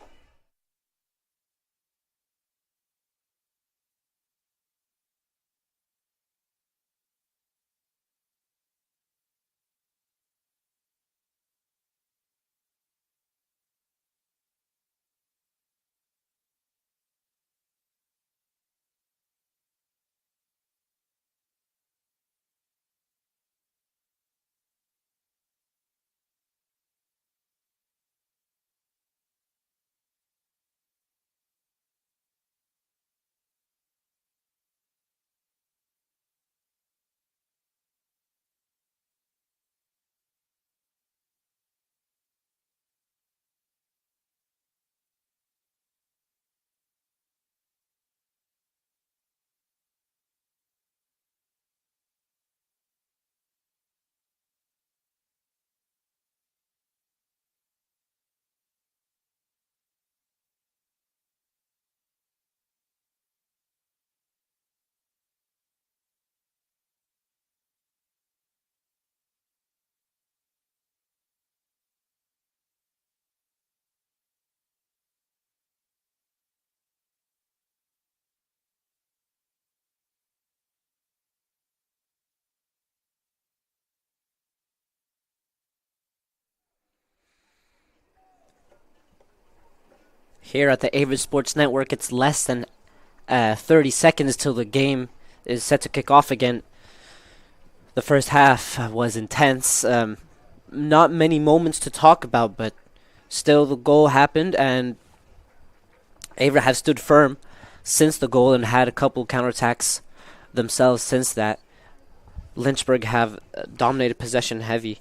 Here at the Averett Sports Network, it's less than 30 seconds till the game is set to kick off again. The first half was intense. Not many moments to talk about, but still the goal happened, and Averett have stood firm since the goal and had a couple counterattacks themselves since that. Lynchburg have dominated possession heavy.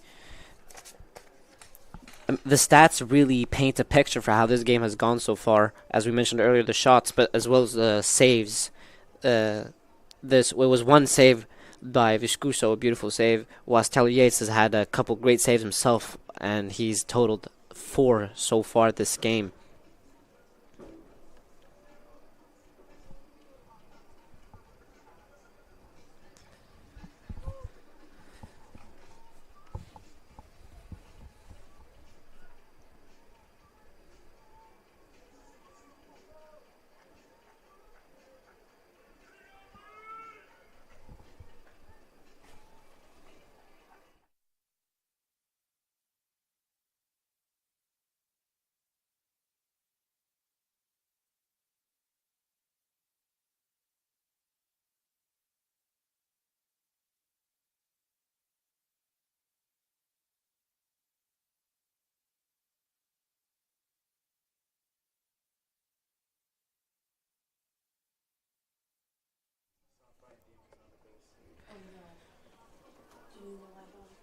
The stats really paint a picture for how this game has gone so far. As we mentioned earlier, the shots, but as well as the saves. It was one save by Viscuso, a beautiful save, whilst Tyler Yates has had a couple great saves himself, and he's totaled 4 so far this game.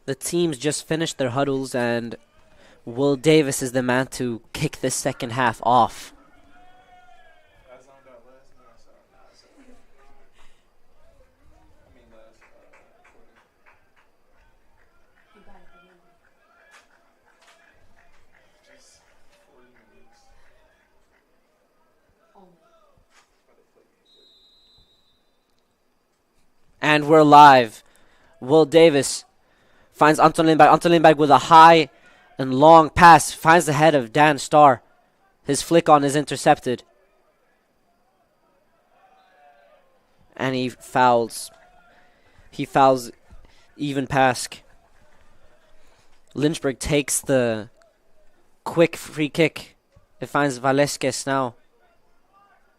The teams just finished their huddles, and Will Davis is the man to kick the second half off. And we're live. Will Davis finds Anton Lindberg. Anton Lindberg with a high and long pass. Finds the head of Dan Starr. His flick on is intercepted. And he fouls. He fouls even Pask. Lynchburg takes the quick free kick. It finds Valesquez now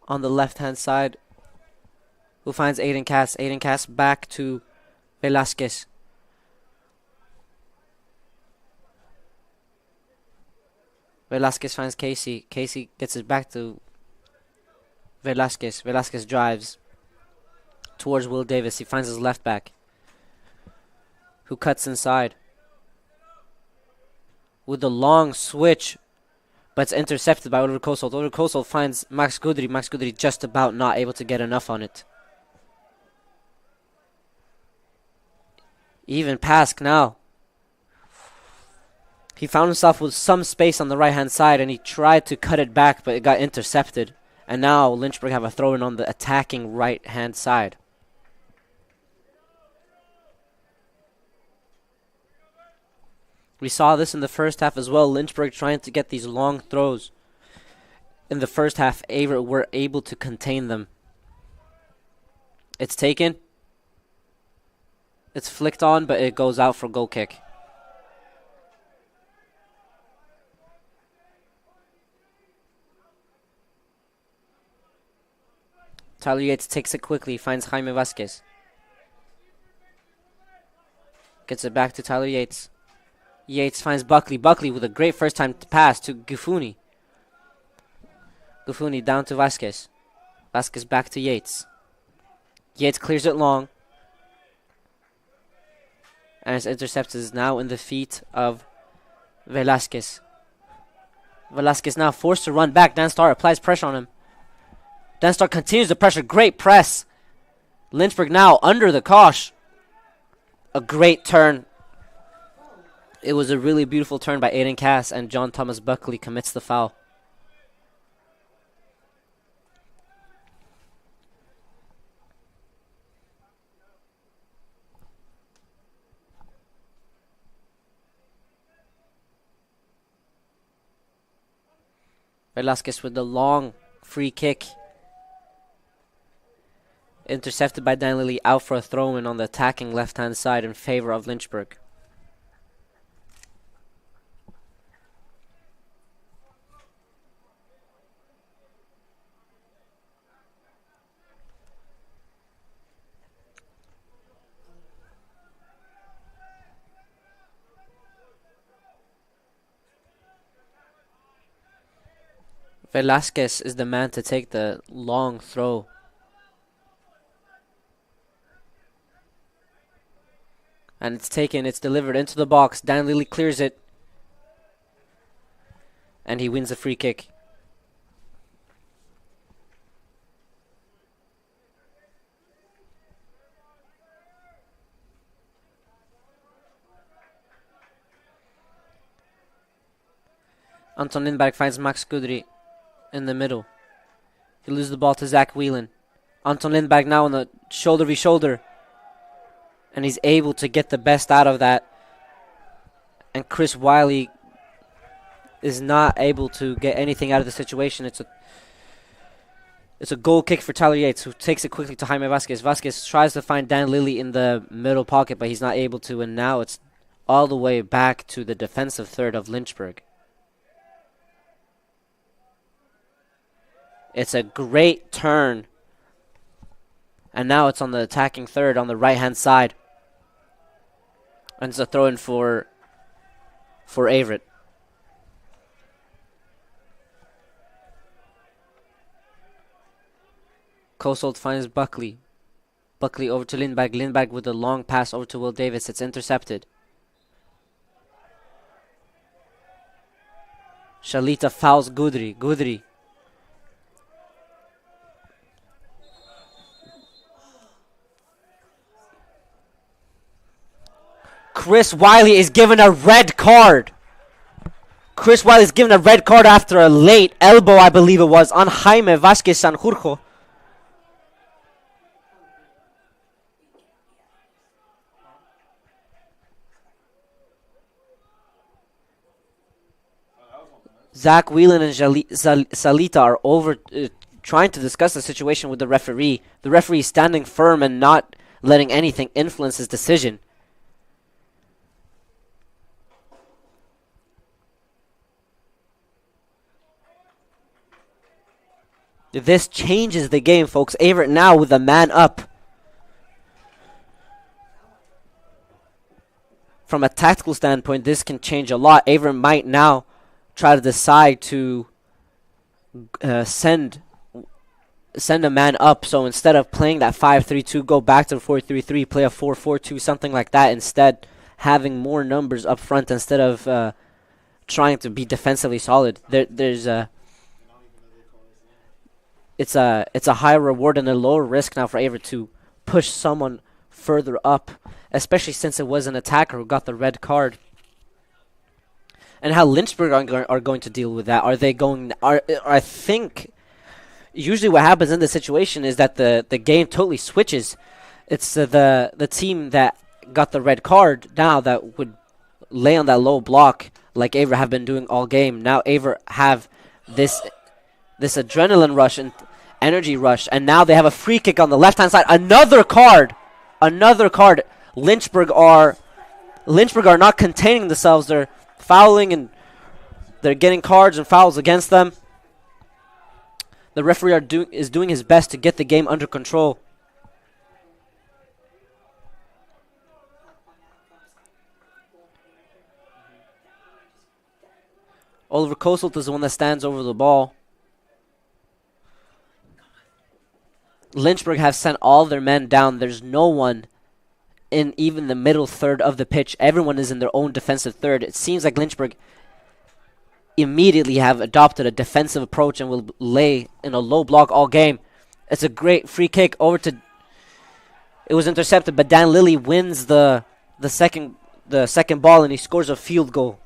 on the left-hand side, who finds Aiden Cass. Aiden Cass back to Velasquez. Velasquez finds Casey. Casey gets it back to Velasquez. Velasquez drives towards Will Davis. He finds his left back, who cuts inside with the long switch, but it's intercepted by Oliver Kosold. Oliver Kosold finds Max Gudry. Max Gudry just about not able to get enough on it. Even Pask now. He found himself with some space on the right-hand side, and he tried to cut it back, but it got intercepted. And now Lynchburg have a throw-in on the attacking right-hand side. We saw this in the first half as well. Lynchburg trying to get these long throws. In the first half, Averett were able to contain them. It's taken. It's flicked on, but it goes out for goal kick. Tyler Yates takes it quickly, finds Jaime Vasquez. Gets it back to Tyler Yates. Yates finds Buckley. Buckley with a great first time pass to Gufuni. Gufuni down to Vasquez. Vasquez back to Yates. Yates clears it long. And his intercept is now in the feet of Velasquez. Velasquez now forced to run back. Dan Starr applies pressure on him. Dan Starr continues the pressure. Great press. Lynchburg now under the cosh. A great turn. It was a really beautiful turn by Aiden Cass, and John Thomas Buckley commits the foul. Velasquez with the long free kick. Intercepted by Dan Lilly, out for a throw-in on the attacking left-hand side in favor of Lynchburg. Velasquez is the man to take the long throw. And it's taken, it's delivered into the box. Dan Lilly clears it. And he wins the free kick. Anton Lindberg finds Max Gudry in the middle. He loses the ball to Zach Whelan. Anton Lindberg now on the shoulder v shoulder. And he's able to get the best out of that. And Chris Wiley is not able to get anything out of the situation. It's a goal kick for Tyler Yates, who takes it quickly to Jaime Vasquez. Vasquez tries to find Dan Lilly in the middle pocket, but he's not able to. And now it's all the way back to the defensive third of Lynchburg. It's a great turn. And now it's on the attacking third on the right-hand side. And it's a throw-in for Averett. Kosold finds Buckley. Buckley over to Lindberg. Lindberg with a long pass over to Will Davis. It's intercepted. Shalita fouls Gudry. Gudry. Chris Wiley is given a red card. Chris Wiley is given a red card after a late elbow, I believe it was, on Jaime Vasquez Sanjurjo. Zach Whelan and Salita are over trying to discuss the situation with the referee. The referee is standing firm and not letting anything influence his decision. This changes the game, folks. Averett now with a man up. From a tactical standpoint, this can change a lot. Averett might now try to decide to send a man up. So instead of playing that 5-3-2, go back to the 4-3-3, play a 4-4-2, something like that. Instead, having more numbers up front instead of trying to be defensively solid. It's a higher reward and a lower risk now for Averett to push someone further up, especially since it was an attacker who got the red card. And how Lynchburg are going to deal with that? I think usually what happens in this situation is that the game totally switches. It's the team that got the red card now that would lay on that low block like Averett have been doing all game. Now Averett have this adrenaline rush and energy rush, and now they have a free kick on the left-hand side. Another card. Lynchburg are not containing themselves. They're fouling and they're getting cards and fouls against them. The referee is doing his best to get the game under control. Oliver Kosolt is the one that stands over the ball. Lynchburg have sent all their men down. There's no one in even the middle third of the pitch. Everyone is in their own defensive third. It seems like Lynchburg immediately have adopted a defensive approach and will lay in a low block all game. It's a great free kick over to... It was intercepted, but Dan Lilly wins the second ball and he scores a field goal.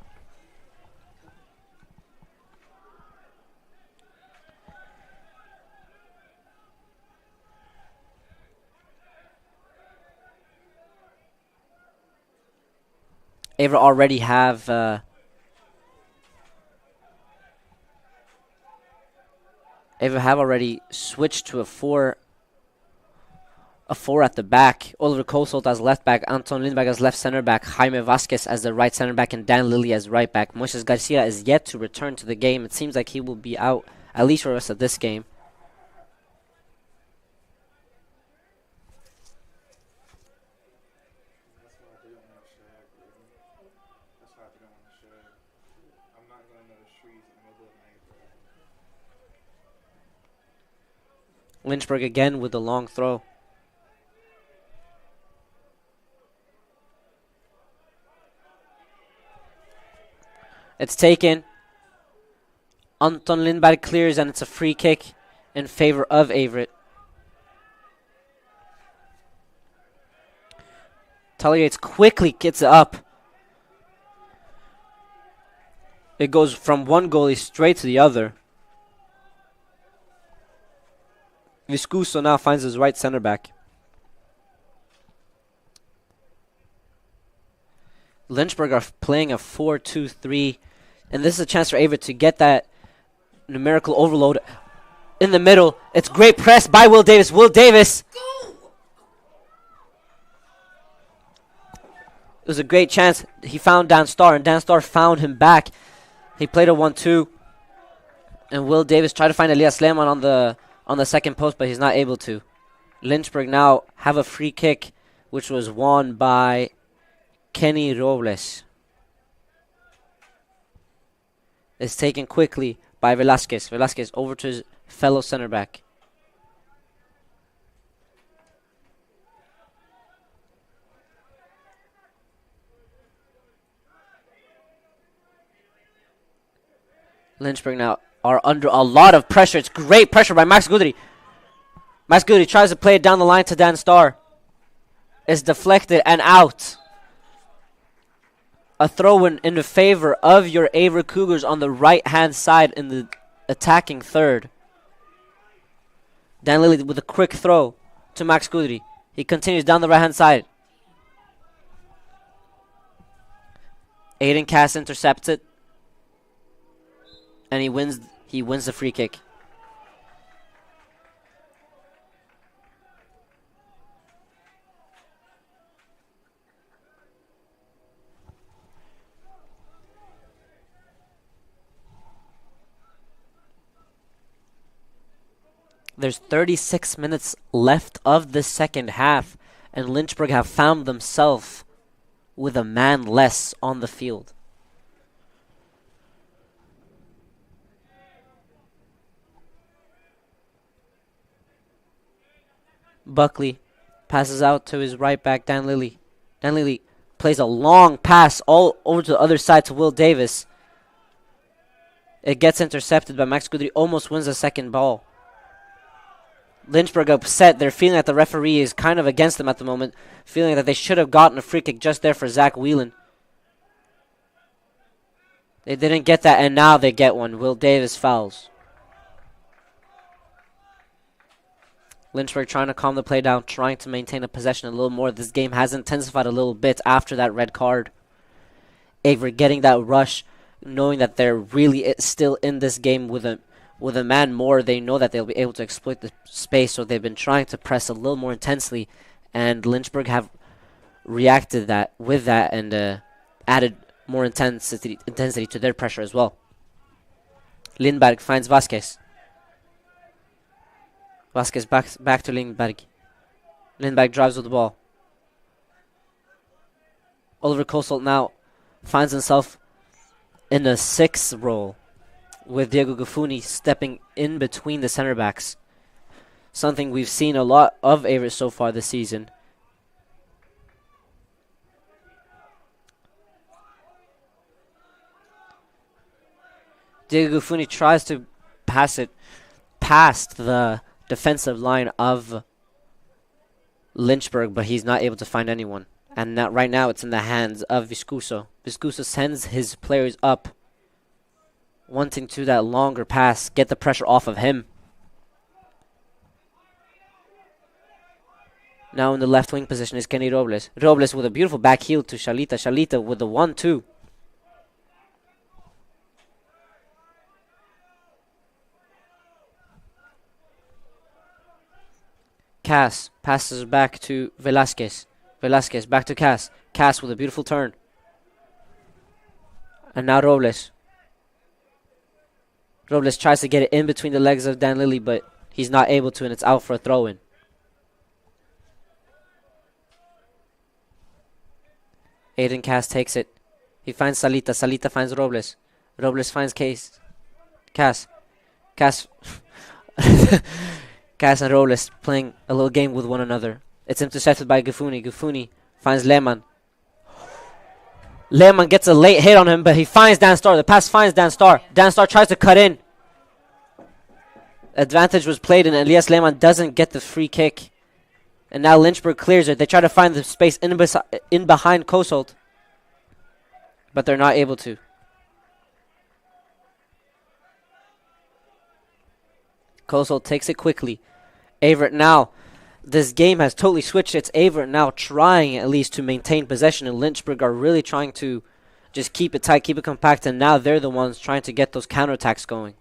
Averett already have already switched to a four at the back. Oliver Kosolt as left back, Anton Lindberg as left center back, Jaime Vasquez as the right center back, and Dan Lilly as right back. Moises Garcia is yet to return to the game. It seems like he will be out at least for the rest of this game. Lynchburg again with the long throw. It's taken. Anton Lindberg clears, and it's a free kick in favor of Averett. Tully Yates quickly gets it up. It goes from one goalie straight to the other. Viscuso now finds his right center back. Lynchburg are playing a 4-2-3, and this is a chance for Averett to get that numerical overload. In the middle, it's great press by Will Davis. Will Davis! It was a great chance. He found Dan Starr, and Dan Starr found him back. He played a 1-2, and Will Davis tried to find Elias Lehmann on the second post, but he's not able to. Lynchburg now have a free kick, which was won by Kenny Robles. It's taken quickly by Velasquez. Velasquez over to his fellow center back. Lynchburg now are under a lot of pressure. It's great pressure by Max Gudry. Max Gudry tries to play it down the line to Dan Starr. It's deflected and out. A throw-in the favor of your Averett Cougars on the right-hand side in the attacking third. Dan Lilly with a quick throw to Max Gudry. He continues down the right-hand side. Aiden Cass intercepts it. And he wins the free kick. There's 36 minutes left of the second half, and Lynchburg have found themselves with a man less on the field. Buckley passes out to his right back, Dan Lilly. Dan Lilly plays a long pass all over to the other side to Will Davis. It gets intercepted, but Max Gudry almost wins the second ball. Lynchburg upset. They're feeling that the referee is kind of against them at the moment, feeling that they should have gotten a free kick just there for Zach Whelan. They didn't get that, and now they get one. Will Davis fouls. Lynchburg trying to calm the play down, trying to maintain a possession a little more. This game has intensified a little bit after that red card. Averett getting that rush, knowing that they're really still in this game with a man more. They know that they'll be able to exploit the space, so they've been trying to press a little more intensely, and Lynchburg have reacted with that and added more intensity to their pressure as well. Lindberg finds Vasquez. Vasquez back to Lindberg. Lindberg drives with the ball. Oliver Kosolt now finds himself in a 6 role, with Diego Gafuni stepping in between the center backs. Something we've seen a lot of Averett so far this season. Diego Gafuni tries to pass it past the defensive line of Lynchburg, but he's not able to find anyone. And right now it's in the hands of Viscuso. Viscuso sends his players up, wanting to that longer pass, get the pressure off of him. Now in the left wing position is Kenny Robles. Robles with a beautiful back heel to Shalita. Shalita with the 1-2. Cass passes back to Velasquez. Velasquez back to Cass. Cass with a beautiful turn. And now Robles. Robles tries to get it in between the legs of Dan Lilly, but he's not able to, and it's out for a throw-in. Aiden Cass takes it. He finds Salita. Salita finds Robles. Robles finds Cass. Cass. Cass and Robles playing a little game with one another. It's intercepted by Gafuni. Gafuni finds Lehmann. Lehman gets a late hit on him, but he finds Dan Starr. The pass finds Dan Starr. Dan Starr tries to cut in. Advantage was played, and Elias Lehman doesn't get the free kick. And now Lynchburg clears it. They try to find the space in behind Kosolt, but they're not able to. Kosolt takes it quickly. Averett now. This game has totally switched. It's Averett now trying at least to maintain possession, and Lynchburg are really trying to just keep it tight, keep it compact, and now they're the ones trying to get those counterattacks going.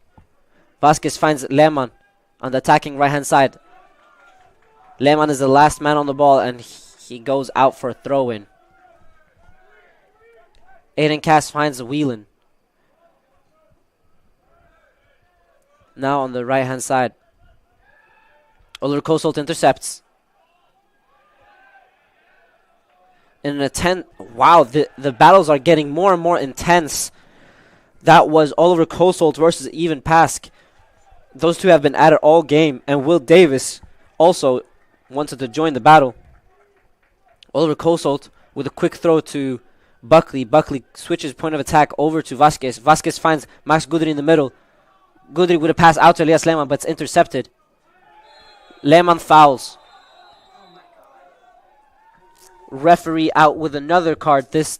Vasquez finds Lehman on the attacking right-hand side. Lehman is the last man on the ball, and he goes out for a throw-in. Aiden Cass finds Whelan. Now on the right-hand side. Oliver Kosolt intercepts. In an attempt, wow, the battles are getting more and more intense. That was Oliver Kosolt versus Even Pask. Those two have been at it all game, and Will Davis also wanted to join the battle. Oliver Kosolt with a quick throw to Buckley. Buckley switches point of attack over to Vasquez. Vasquez finds Max Gudry in the middle. Gudry with a pass out to Elias Lehman, but it's intercepted. Lehman fouls. Referee out with another card. This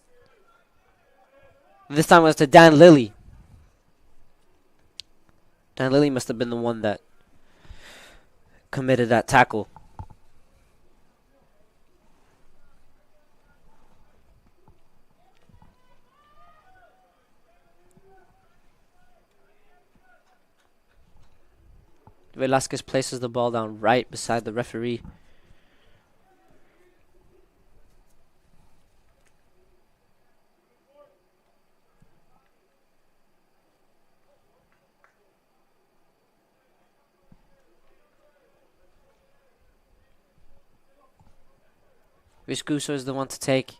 time it was to Dan Lilly. Dan Lilly must have been the one that committed that tackle. Velasquez places the ball down right beside the referee. Viscuso is the one to take.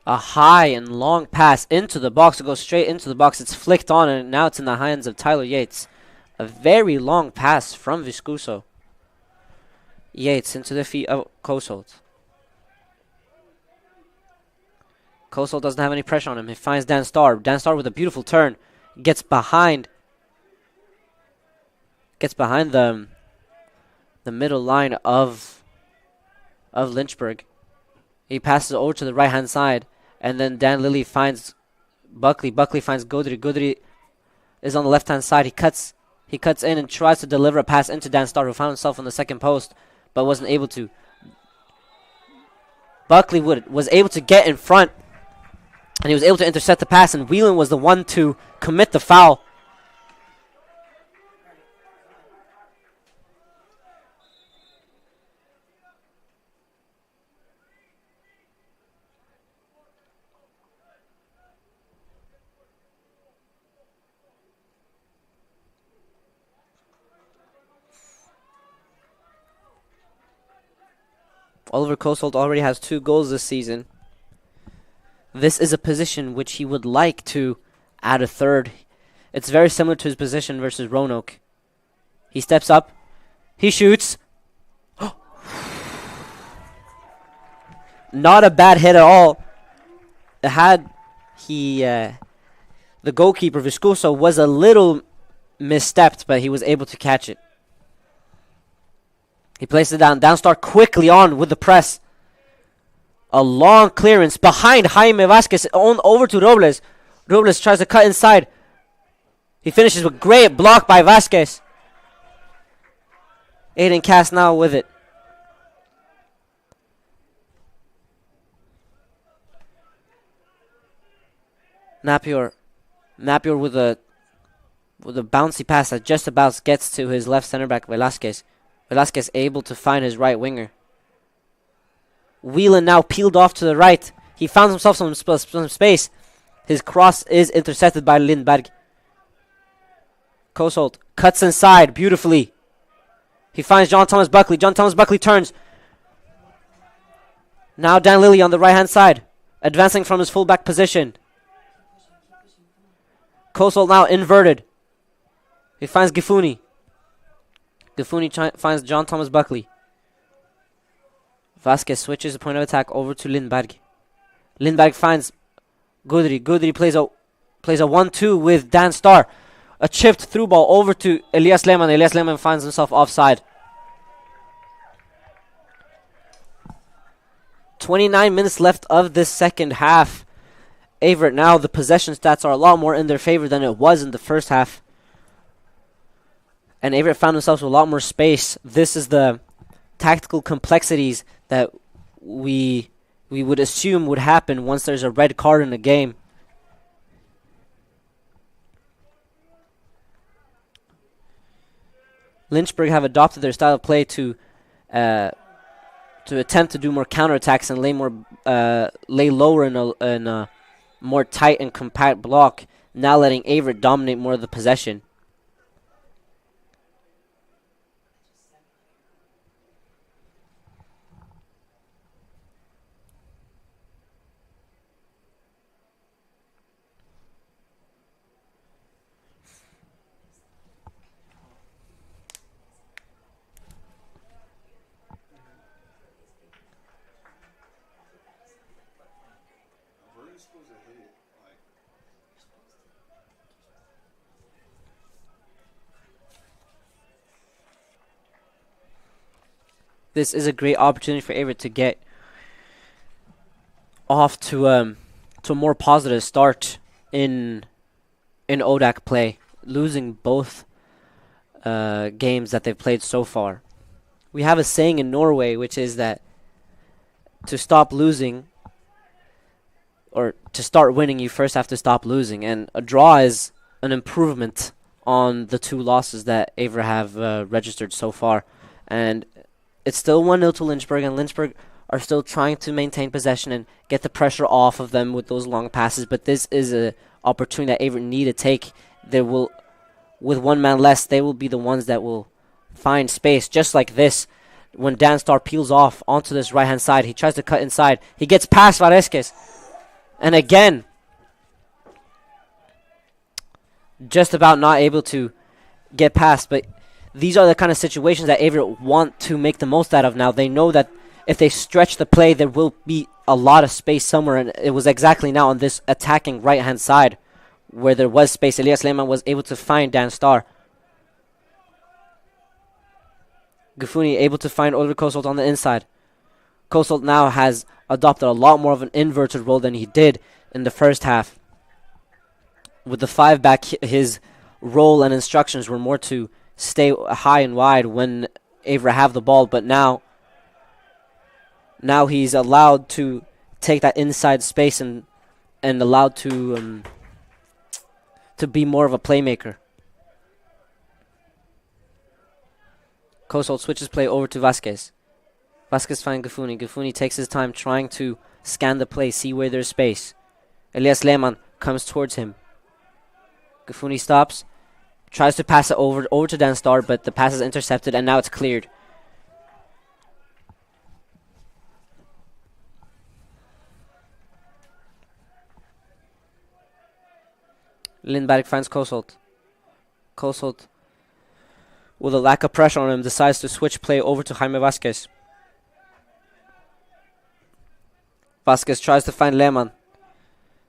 A high and long pass into the box. It goes straight into the box. It's flicked on, and now it's in the hands of Tyler Yates. A very long pass from Viscuso. Yates into the feet of Kosolt. Kosolt doesn't have any pressure on him. He finds Dan Starr. Dan Starr with a beautiful turn. Gets behind the middle line of Lynchburg. He passes over to the right-hand side. And then Dan Lilly finds Buckley. Buckley finds Gudry. Gudry is on the left-hand side. He cuts in and tries to deliver a pass into Dan Starr, who found himself on the second post, but wasn't able to. Buckley was able to get in front, and he was able to intercept the pass, and Whelan was the one to commit the foul. Oliver Kosolt already has 2 goals this season. This is a position which he would like to add a third. It's very similar to his position versus Roanoke. He steps up. He shoots. Not a bad hit at all. The goalkeeper, Viscuso, was a little misstepped, but he was able to catch it. He places it down. Downstar quickly on with the press. A long clearance behind Jaime Vasquez on over to Robles. Robles tries to cut inside. He finishes with great block by Vasquez. Aiden Cass now with it. Napier with a bouncy pass that just about gets to his left center back Velasquez. Velasquez able to find his right winger. Whelan now peeled off to the right. He found himself some space. His cross is intercepted by Lindberg. Kosolt cuts inside beautifully. He finds John Thomas Buckley. John Thomas Buckley turns. Now Dan Lilly on the right-hand side, advancing from his fullback position. Kosol now inverted. He finds Gifuni. Gifuni finds John Thomas Buckley. Vasquez switches the point of attack over to Lindberg. Lindberg finds Gudri. Gudri plays a 1-2 with Dan Starr. A chipped through ball over to Elias Lehmann. Elias Lehmann finds himself offside. 29 minutes left of this second half. Averett now, the possession stats are a lot more in their favor than it was in the first half. And Averett found themselves with a lot more space. This is the tactical complexities that we would assume would happen once there's a red card in a game. Lynchburg have adopted their style of play to attempt to do more counterattacks and lay lower in a more tight and compact block, now letting Averett dominate more of the possession. Where are you supposed to hit it? Like, This is a great opportunity for Averett to get off to a more positive start in ODAC play, losing both games that they've played so far. We have a saying in Norway, which is that to stop losing or to start winning, you first have to stop losing. And a draw is an improvement on the 2 losses that Averett have registered so far. And it's still 1-0 to Lynchburg, and Lynchburg are still trying to maintain possession and get the pressure off of them with those long passes. But this is an opportunity that Averett need to take. With 1 man less, they will be the ones that will find space, just like this. When Dan Starr peels off onto this right-hand side, he tries to cut inside. He gets past Varesquez. And again, just about not able to get past. But these are the kind of situations that Averett want to make the most out of now. They know that if they stretch the play, there will be a lot of space somewhere. And it was exactly now on this attacking right-hand side where there was space. Elias Lehmann was able to find Dan Starr. Gifuni able to find Oliver Kosolt on the inside. Kosolt now has adopted a lot more of an inverted role than he did in the first half. With the 5 back, his role and instructions were more to stay high and wide when Averett have the ball, but now he's allowed to take that inside space and allowed to be more of a playmaker. Kosolt switches play over to Vasquez. Vasquez finds Gifuni. Gifuni takes his time trying to scan the play, see where there's space. Elias Lehmann comes towards him. Gifuni stops, tries to pass it over to Dan Starr, but the pass is intercepted, and now it's cleared. Lindberg finds Kosolt. Kosolt, with a lack of pressure on him, decides to switch play over to Jaime Vasquez. Vasquez tries to find Lehmann.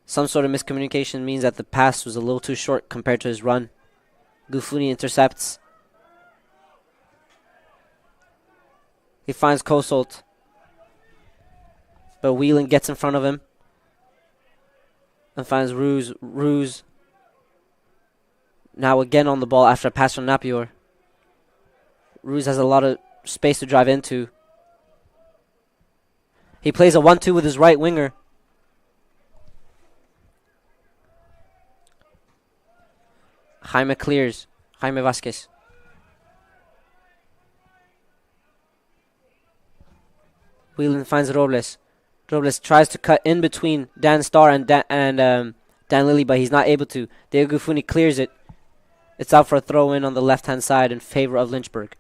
Some sort of miscommunication means that the pass was a little too short compared to his run. Gifuni intercepts. He finds Kosolt, but Whelan gets in front of him and finds Ruse. Ruse now again on the ball after a pass from Napior. Ruse has a lot of space to drive into. He plays a 1-2 with his right winger. Jaime clears. Jaime Vasquez. Whelan finds Robles. Robles tries to cut in between Dan Starr and Dan Lilly, but he's not able to. Diego Gifuni clears it. It's out for a throw-in on the left-hand side in favor of Lynchburg.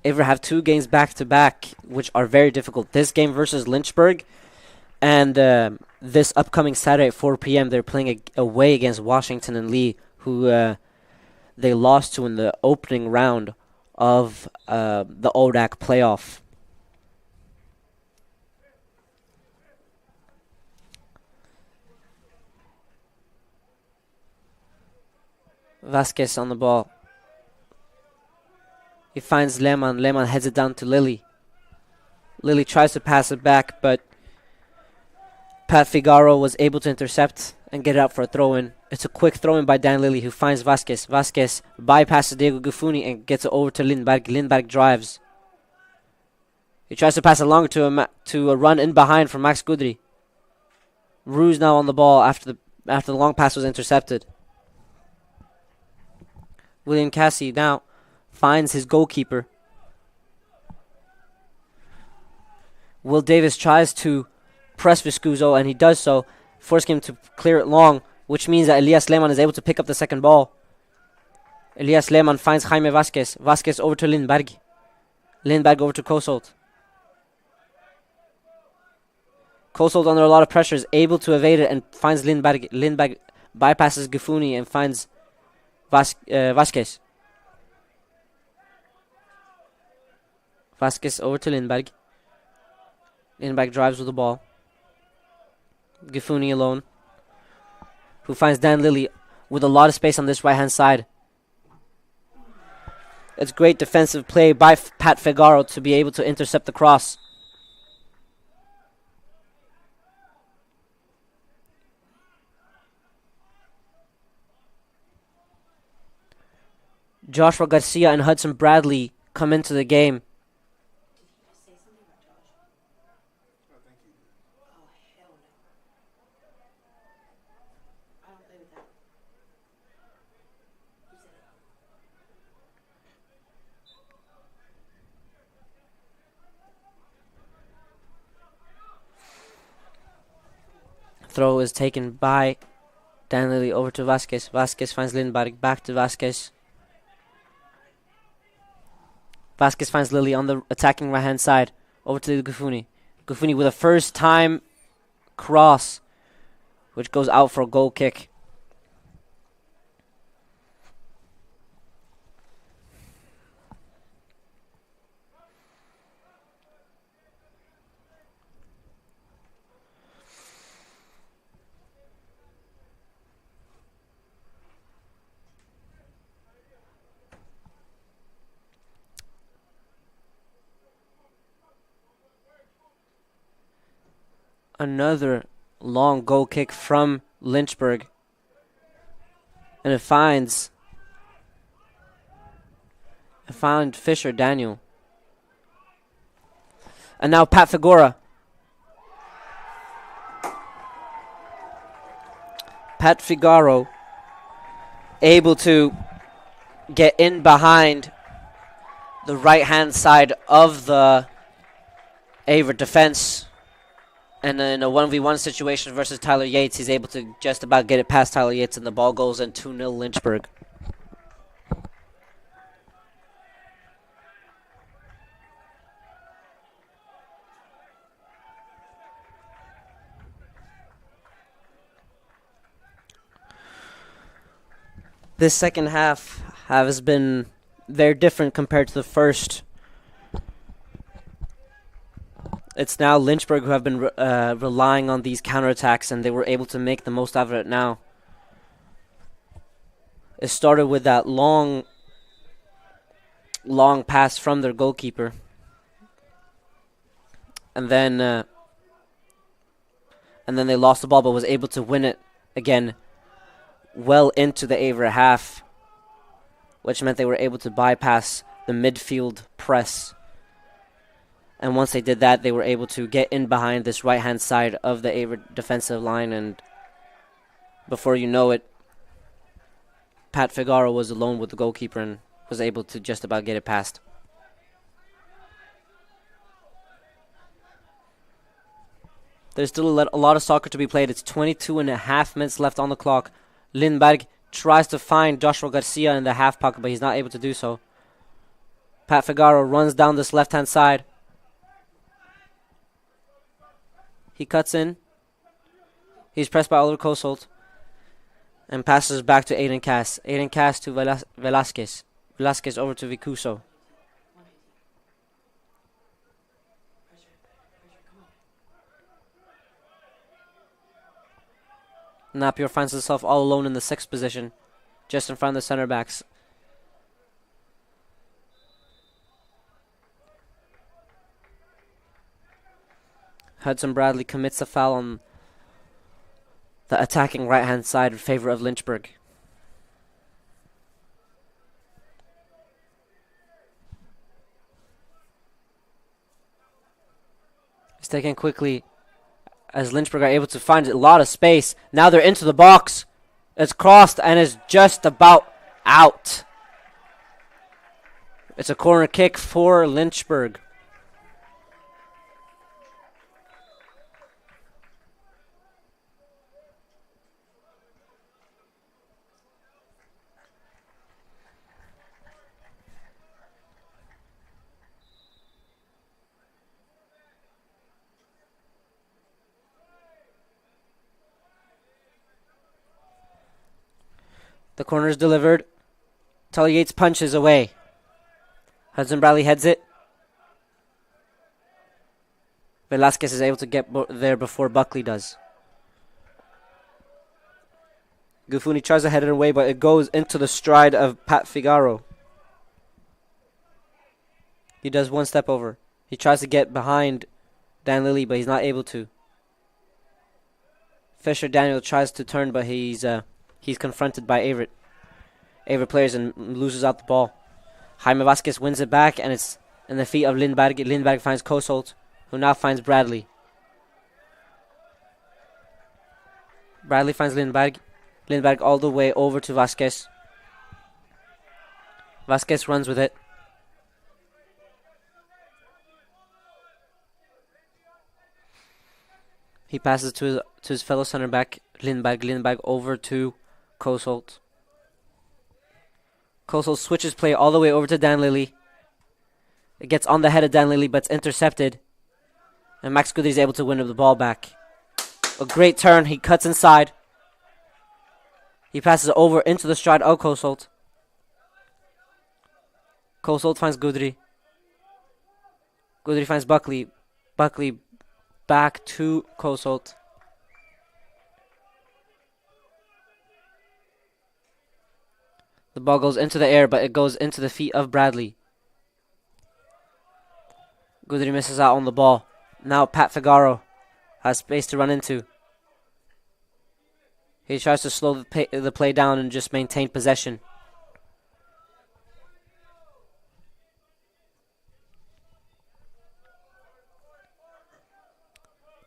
Averett have 2 games back-to-back, which are very difficult. This game versus Lynchburg, and this upcoming Saturday at 4 p.m., they're playing away against Washington and Lee, who they lost to in the opening round of the ODAC playoff. Vasquez on the ball. He finds Lehmann. Lehmann heads it down to Lilly. Lilly tries to pass it back, but Pat Figaro was able to intercept and get it out for a throw-in. It's a quick throw-in by Dan Lilly, who finds Vasquez. Vasquez bypasses Diego Gufuni and gets it over to Lindberg. Lindberg drives. He tries to pass it longer to a run in behind from Max Gudry. Ruse now on the ball after the long pass was intercepted. William Cassie now finds his goalkeeper. Will Davis tries to press Viscuso, and he does so, forcing him to clear it long, which means that Elias Lehmann is able to pick up the second ball. Elias Lehmann finds Jaime Vasquez. Vasquez over to Lindberg. Lindberg over to Kosolt. Kosolt under a lot of pressure is able to evade it and finds Lindberg. Lindberg bypasses Gufuni and finds Vasquez. Vasquez over to Lindberg. Lindberg drives with the ball. Gufuni alone, who finds Dan Lilly with a lot of space on this right-hand side. It's great defensive play by Pat Figaro to be able to intercept the cross. Joshua Garcia and Hudson Bradley come into the game. Throw is taken by Dan Lilly over to Vasquez. Vasquez finds Lindberg. Back to Vasquez. Vasquez finds Lilly on the attacking right-hand side. Over to Gufuni. Gufuni with a first-time cross, which goes out for a goal kick. Another long goal kick from Lynchburg. And it finds Fisher Daniel. And now Pat Figura. Pat Figaro able to get in behind the right-hand side of the Averett defense. And in a 1v1 situation versus Tyler Yates, he's able to just about get it past Tyler Yates, and the ball goes in 2-0 Lynchburg. This second half has been very different compared to the first. It's now Lynchburg who have been relying on these counterattacks, and they were able to make the most out of it now. It started with that long pass from their goalkeeper. And then they lost the ball, but was able to win it again well into the Averett half, which meant they were able to bypass the midfield press. And once they did that, they were able to get in behind this right-hand side of the Averett defensive line. And before you know it, Pat Figaro was alone with the goalkeeper and was able to just about get it past. There's still a lot of soccer to be played. It's 22 and a half minutes left on the clock. Lindberg tries to find Joshua Garcia in the half pocket, but he's not able to do so. Pat Figaro runs down this left-hand side. He cuts in. He's pressed by Oliver Kosolt. And passes back to Aiden Cass. Aiden Cass to Velasquez. Velasquez over to Vicuso. Napier finds himself all alone in the 6th position, just in front of the center backs. Hudson Bradley commits a foul on the attacking right-hand side in favor of Lynchburg. It's taken quickly as Lynchburg are able to find a lot of space. Now they're into the box. It's crossed and is just about out. It's a corner kick for Lynchburg. The corner is delivered. Tully Yates punches away. Hudson Bradley heads it. Velasquez is able to get there before Buckley does. Gufuni tries to head it away, but it goes into the stride of Pat Figaro. He does one step over. He tries to get behind Dan Lilly, but he's not able to. Fisher Daniel tries to turn, but he's confronted by Averett. Averett plays and loses out the ball. Jaime Vasquez wins it back, and it's in the feet of Lindberg. Lindberg finds Kosolt, who now finds Bradley. Bradley finds Lindberg. Lindberg all the way over to Vasquez. Vasquez runs with it. He passes to his fellow center back, Lindberg. Lindberg over to Kosolt. Kosolt switches play all the way over to Dan Lilly. It gets on the head of Dan Lilly, but it's intercepted. And Max Goodry is able to win the ball back. A great turn. He cuts inside. He passes over into the stride of Kosolt. Kosolt finds Goodry. Goodry finds Buckley. Buckley back to Kosolt. The ball goes into the air, but it goes into the feet of Bradley. Goodry misses out on the ball. Now Pat Figaro has space to run into. He tries to slow the play down and just maintain possession.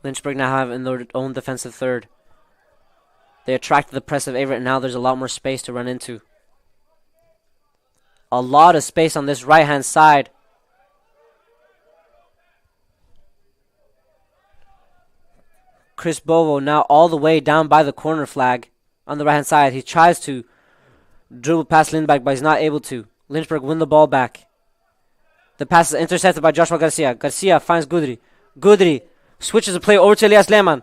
Lynchburg now have in their own defensive third. They attracted the press of Averett, and now there's a lot more space to run into. A lot of space on this right-hand side. Chris Bovo now all the way down by the corner flag on the right-hand side. He tries to dribble past Lindberg, but he's not able to. Lynchburg win the ball back. The pass is intercepted by Joshua Garcia. Garcia finds Goodry. Goodry switches the play over to Elias Lehmann.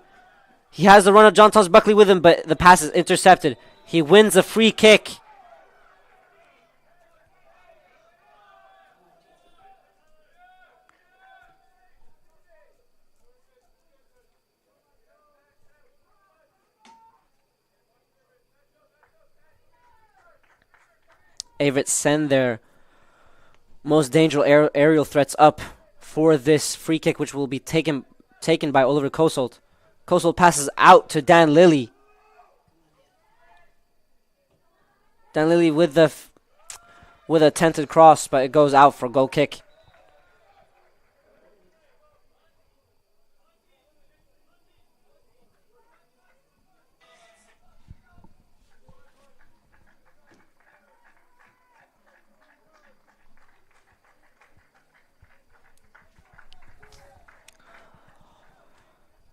He has the run of John Thomas Buckley with him, but the pass is intercepted. He wins a free kick. Averett send their most dangerous aerial threats up for this free kick, which will be taken by Oliver Kosolt. Kosolt passes out to Dan Lilly. Dan Lilly with a tented cross, but it goes out for a goal kick.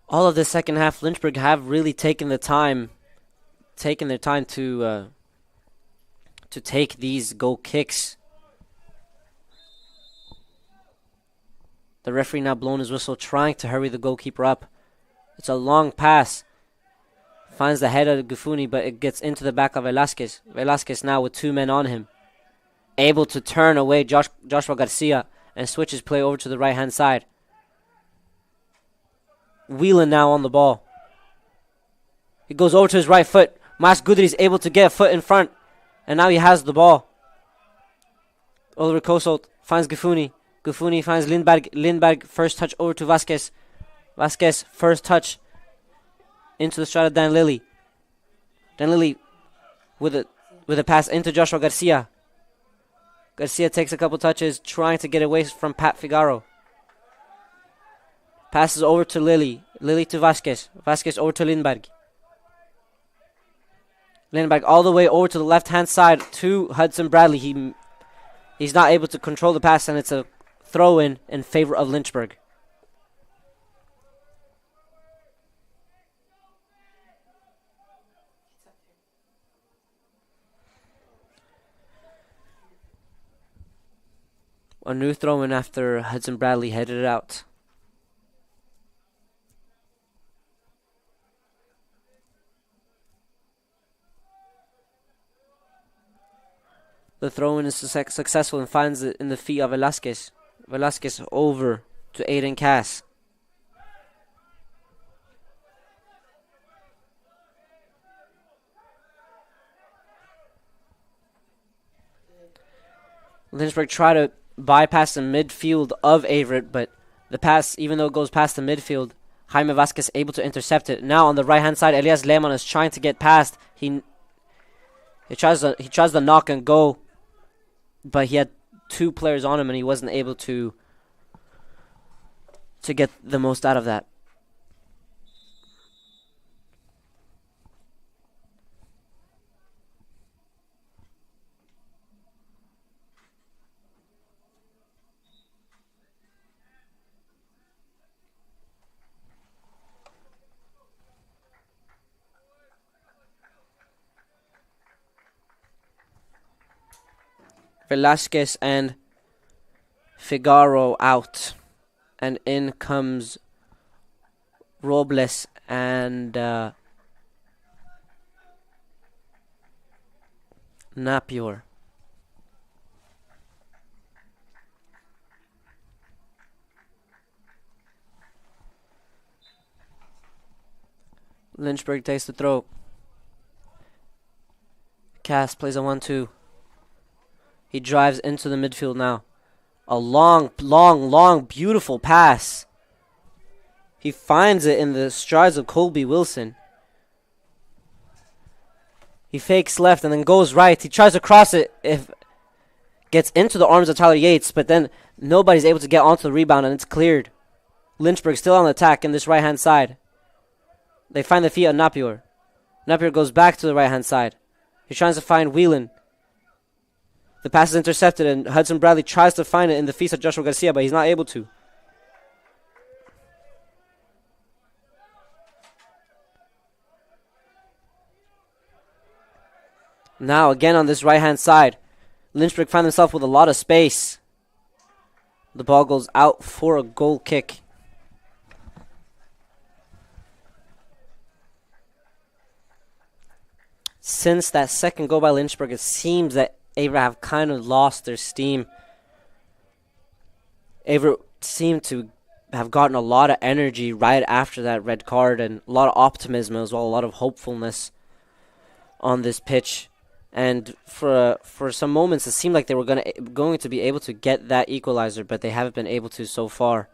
All of the second half, Lynchburg have really taken their time to take these goal kicks. The referee now blowing his whistle, trying to hurry the goalkeeper up. It's a long pass. Finds the head of Gufuni, but it gets into the back of Velasquez. Velasquez now with 2 men on him. Able to turn away Joshua Garcia and switch his play over to the right-hand side. Whelan now on the ball. He goes over to his right foot. Mas Gudri is able to get a foot in front. And now he has the ball. Oliver Kosolt finds Gufuni. Gufuni finds Lindberg. Lindberg first touch over to Vasquez. Vasquez first touch into the stride of Dan Lilly. Dan Lilly with a pass into Joshua Garcia. Garcia takes a couple touches, trying to get away from Pat Figaro. Passes over to Lilly. Lilly to Vasquez. Vasquez over to Lindberg. Lindberg all the way over to the left-hand side to Hudson Bradley. He's not able to control the pass, and it's a throw-in in favor of Lynchburg. A new throw-in after Hudson Bradley headed it out. The throw-in is successful and finds it in the feet of Velasquez. Velasquez over to Aiden Cass. Lynchburg try to bypass the midfield of Averett, but the pass, even though it goes past the midfield, Jaime Vasquez able to intercept it. Now on the right-hand side, Elias Lehmann is trying to get past. He tries to knock and go, but he had 2 players on him and he wasn't able to get the most out of that. Velasquez and Figaro out. And in comes Robles and Napier. Lynchburg takes the throw. Cass plays a 1-2. He drives into the midfield now. A long, beautiful pass. He finds it in the strides of Colby Wilson. He fakes left and then goes right. He tries to cross it. Gets into the arms of Tyler Yates, but then nobody's able to get onto the rebound and it's cleared. Lynchburg still on the attack in this right-hand side. They find the feet of Napier. Napier goes back to the right-hand side. He tries to find Whelan. The pass is intercepted and Hudson Bradley tries to find it in the feet of Joshua Garcia, but he's not able to. Now again on this right-hand side, Lynchburg find themselves with a lot of space. The ball goes out for a goal kick. Since that second goal by Lynchburg, it seems that Averett have kind of lost their steam. Averett seemed to have gotten a lot of energy right after that red card and a lot of optimism as well, a lot of hopefulness on this pitch. And for some moments, it seemed like they were going to be able to get that equalizer, but they haven't been able to so far.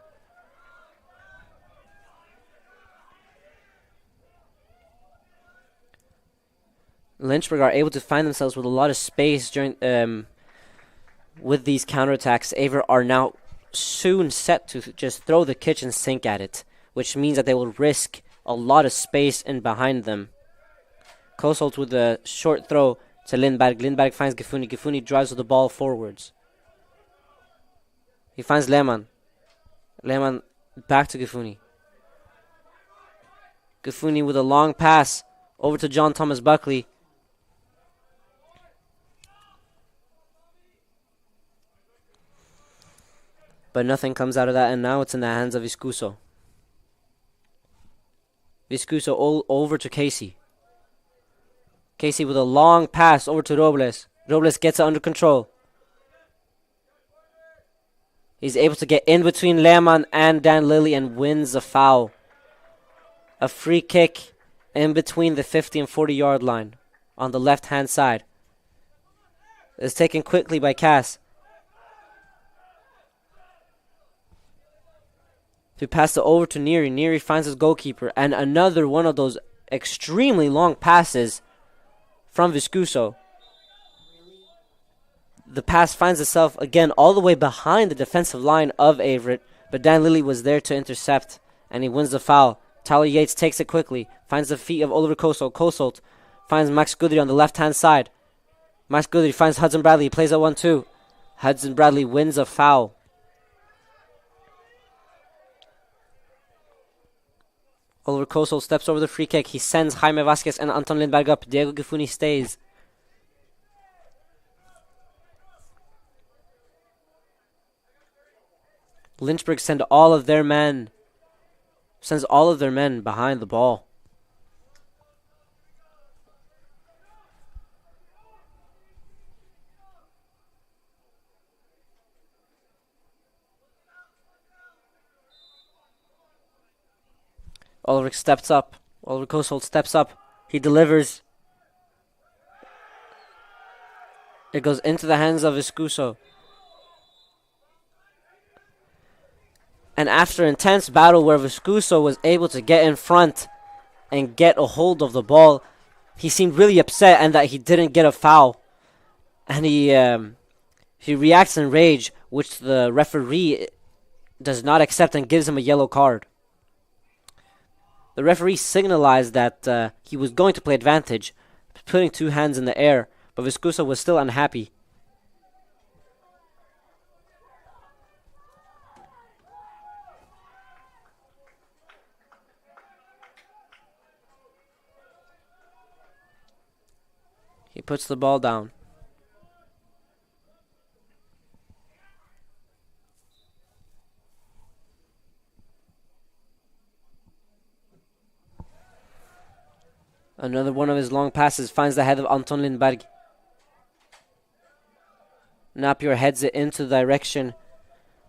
Lynchburg are able to find themselves with a lot of space during with these counterattacks. Averett are now soon set to just throw the kitchen sink at it, which means that they will risk a lot of space in behind them. Kosolt with a short throw to Lindberg. Lindberg finds Gifuni. Gifuni drives with the ball forwards. He finds Lehmann. Lehmann back to Gifuni. Gifuni with a long pass over to John Thomas Buckley. But nothing comes out of that, and now it's in the hands of Viscuso. Viscuso over to Casey. Casey with a long pass over to Robles. Robles gets it under control. He's able to get in between Lehmann and Dan Lilly and wins a foul. A free kick in between the 50 and 40-yard line on the left-hand side. It's taken quickly by Cass. He passed it over to Neary. Neary finds his goalkeeper. And another one of those extremely long passes from Viscuso. The pass finds itself again all the way behind the defensive line of Averett. But Dan Lilly was there to intercept. And he wins the foul. Tyler Yates takes it quickly. Finds the feet of Oliver Kosolt. Kosolt finds Max Goodry on the left-hand side. Max Goodry finds Hudson Bradley. He plays a 1-2. Hudson Bradley wins a foul. Oliver Kosolt steps over the free kick. He sends Jaime Vasquez and Anton Lindberg up. Diego Gifuni stays. Lynchburg sends all of their men behind the ball. Oliver steps up. Oliver Kosolt steps up. He delivers. It goes into the hands of Viscuso. And after intense battle where Viscuso was able to get in front and get a hold of the ball, he seemed really upset and that he didn't get a foul. And he reacts in rage, which the referee does not accept and gives him a yellow card. The referee signalized that he was going to play advantage, putting two hands in the air, but Viscuso was still unhappy. He puts the ball down. Another one of his long passes finds the head of Anton Lindberg. Napier heads it into the direction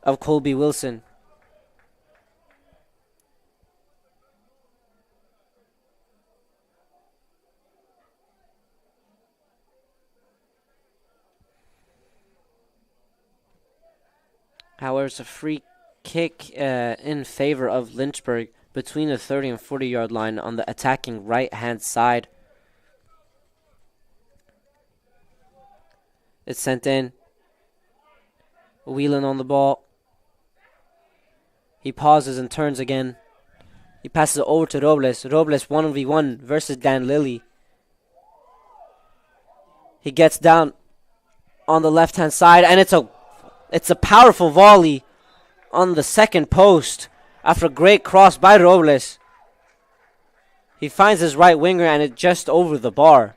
of Colby Wilson. However, it's a free kick in favor of Lynchburg between the 30 and 40-yard line on the attacking right-hand side. It's sent in. Whelan on the ball. He pauses and turns again. He passes it over to Robles. Robles 1v1 versus Dan Lilly. He gets down on the left-hand side, and it's a powerful volley on the second post after a great cross by Robles. He finds his right winger and it just over the bar.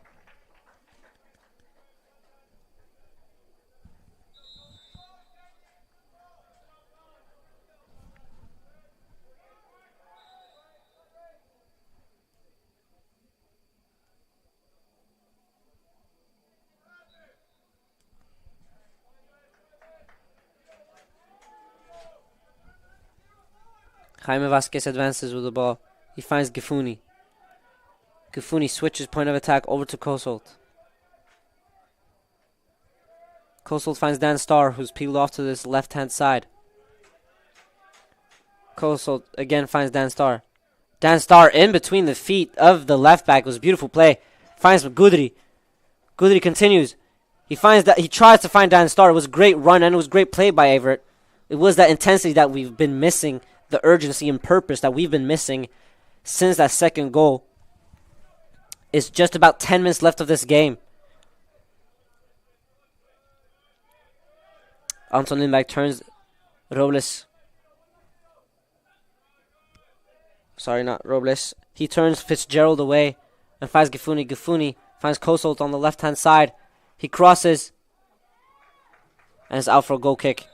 Jaime Vasquez advances with the ball. He finds Gifuni. Gifuni switches point of attack over to Kosolt. Kosolt finds Dan Starr, who's peeled off to this left-hand side. Kosolt again finds Dan Starr. Dan Starr in between the feet of the left back. It was a beautiful play. Finds Gudry. Gudry continues. He tries to find Dan Starr. It was a great run and it was great play by Averett. It was that intensity that we've been missing, the urgency and purpose that we've been missing since that second goal. It's just about 10 minutes left of this game. Anton Lindberg turns Robles. Sorry, not Robles. He turns Fitzgerald away and finds Gifuni. Gifuni finds Kosolt on the left-hand side. He crosses and it's out for a goal kick.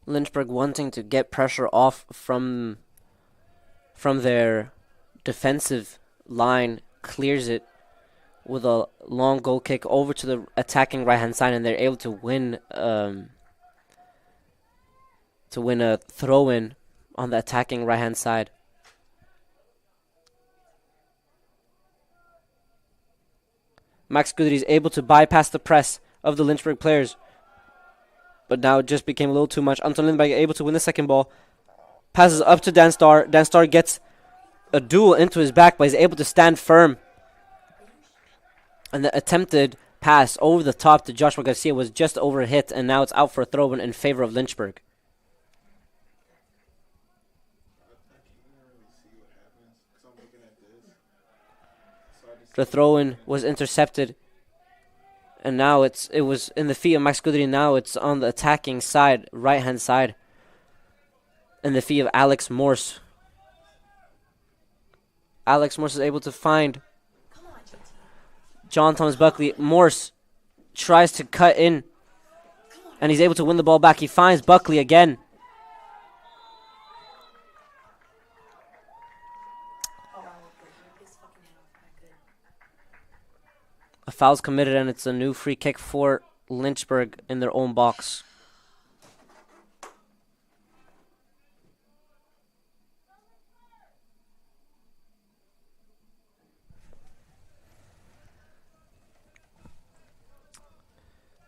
Lynchburg wanting to get pressure off from their defensive line, clears it with a long goal kick over to the attacking right-hand side, and they're able to win a throw-in on the attacking right-hand side. Max Goodry is able to bypass the press of the Lynchburg players, but now it just became a little too much. Anton Lindberg able to win the second ball. Passes up to Dan Starr. Dan Starr gets a duel into his back, but he's able to stand firm. And the attempted pass over the top to Joshua Garcia was just overhit, and now it's out for a throw-in in favor of Lynchburg. The throw-in was intercepted, and now it was in the feet of Max Goodry. Now it's on the attacking side, right-hand side, in the feet of Alex Morse. Alex Morse is able to find John Thomas Buckley. Morse tries to cut in, and he's able to win the ball back. He finds Buckley again. A foul's committed, and it's a new free kick for Lynchburg in their own box.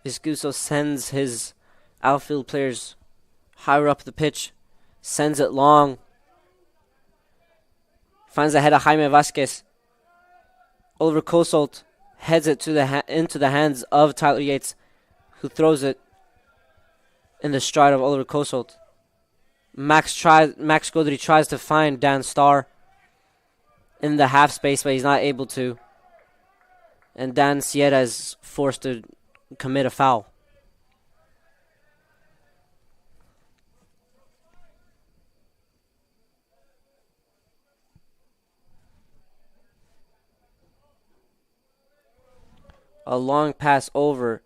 Viscuso sends his outfield players higher up the pitch, sends it long, finds the head of Jaime Vasquez. Oliver Kosolt heads it to into the hands of Tyler Yates, who throws it in the stride of Oliver Kosolt. Max Godry tries to find Dan Starr in the half space, but he's not able to. And Dan Sierra is forced to commit a foul. A long pass over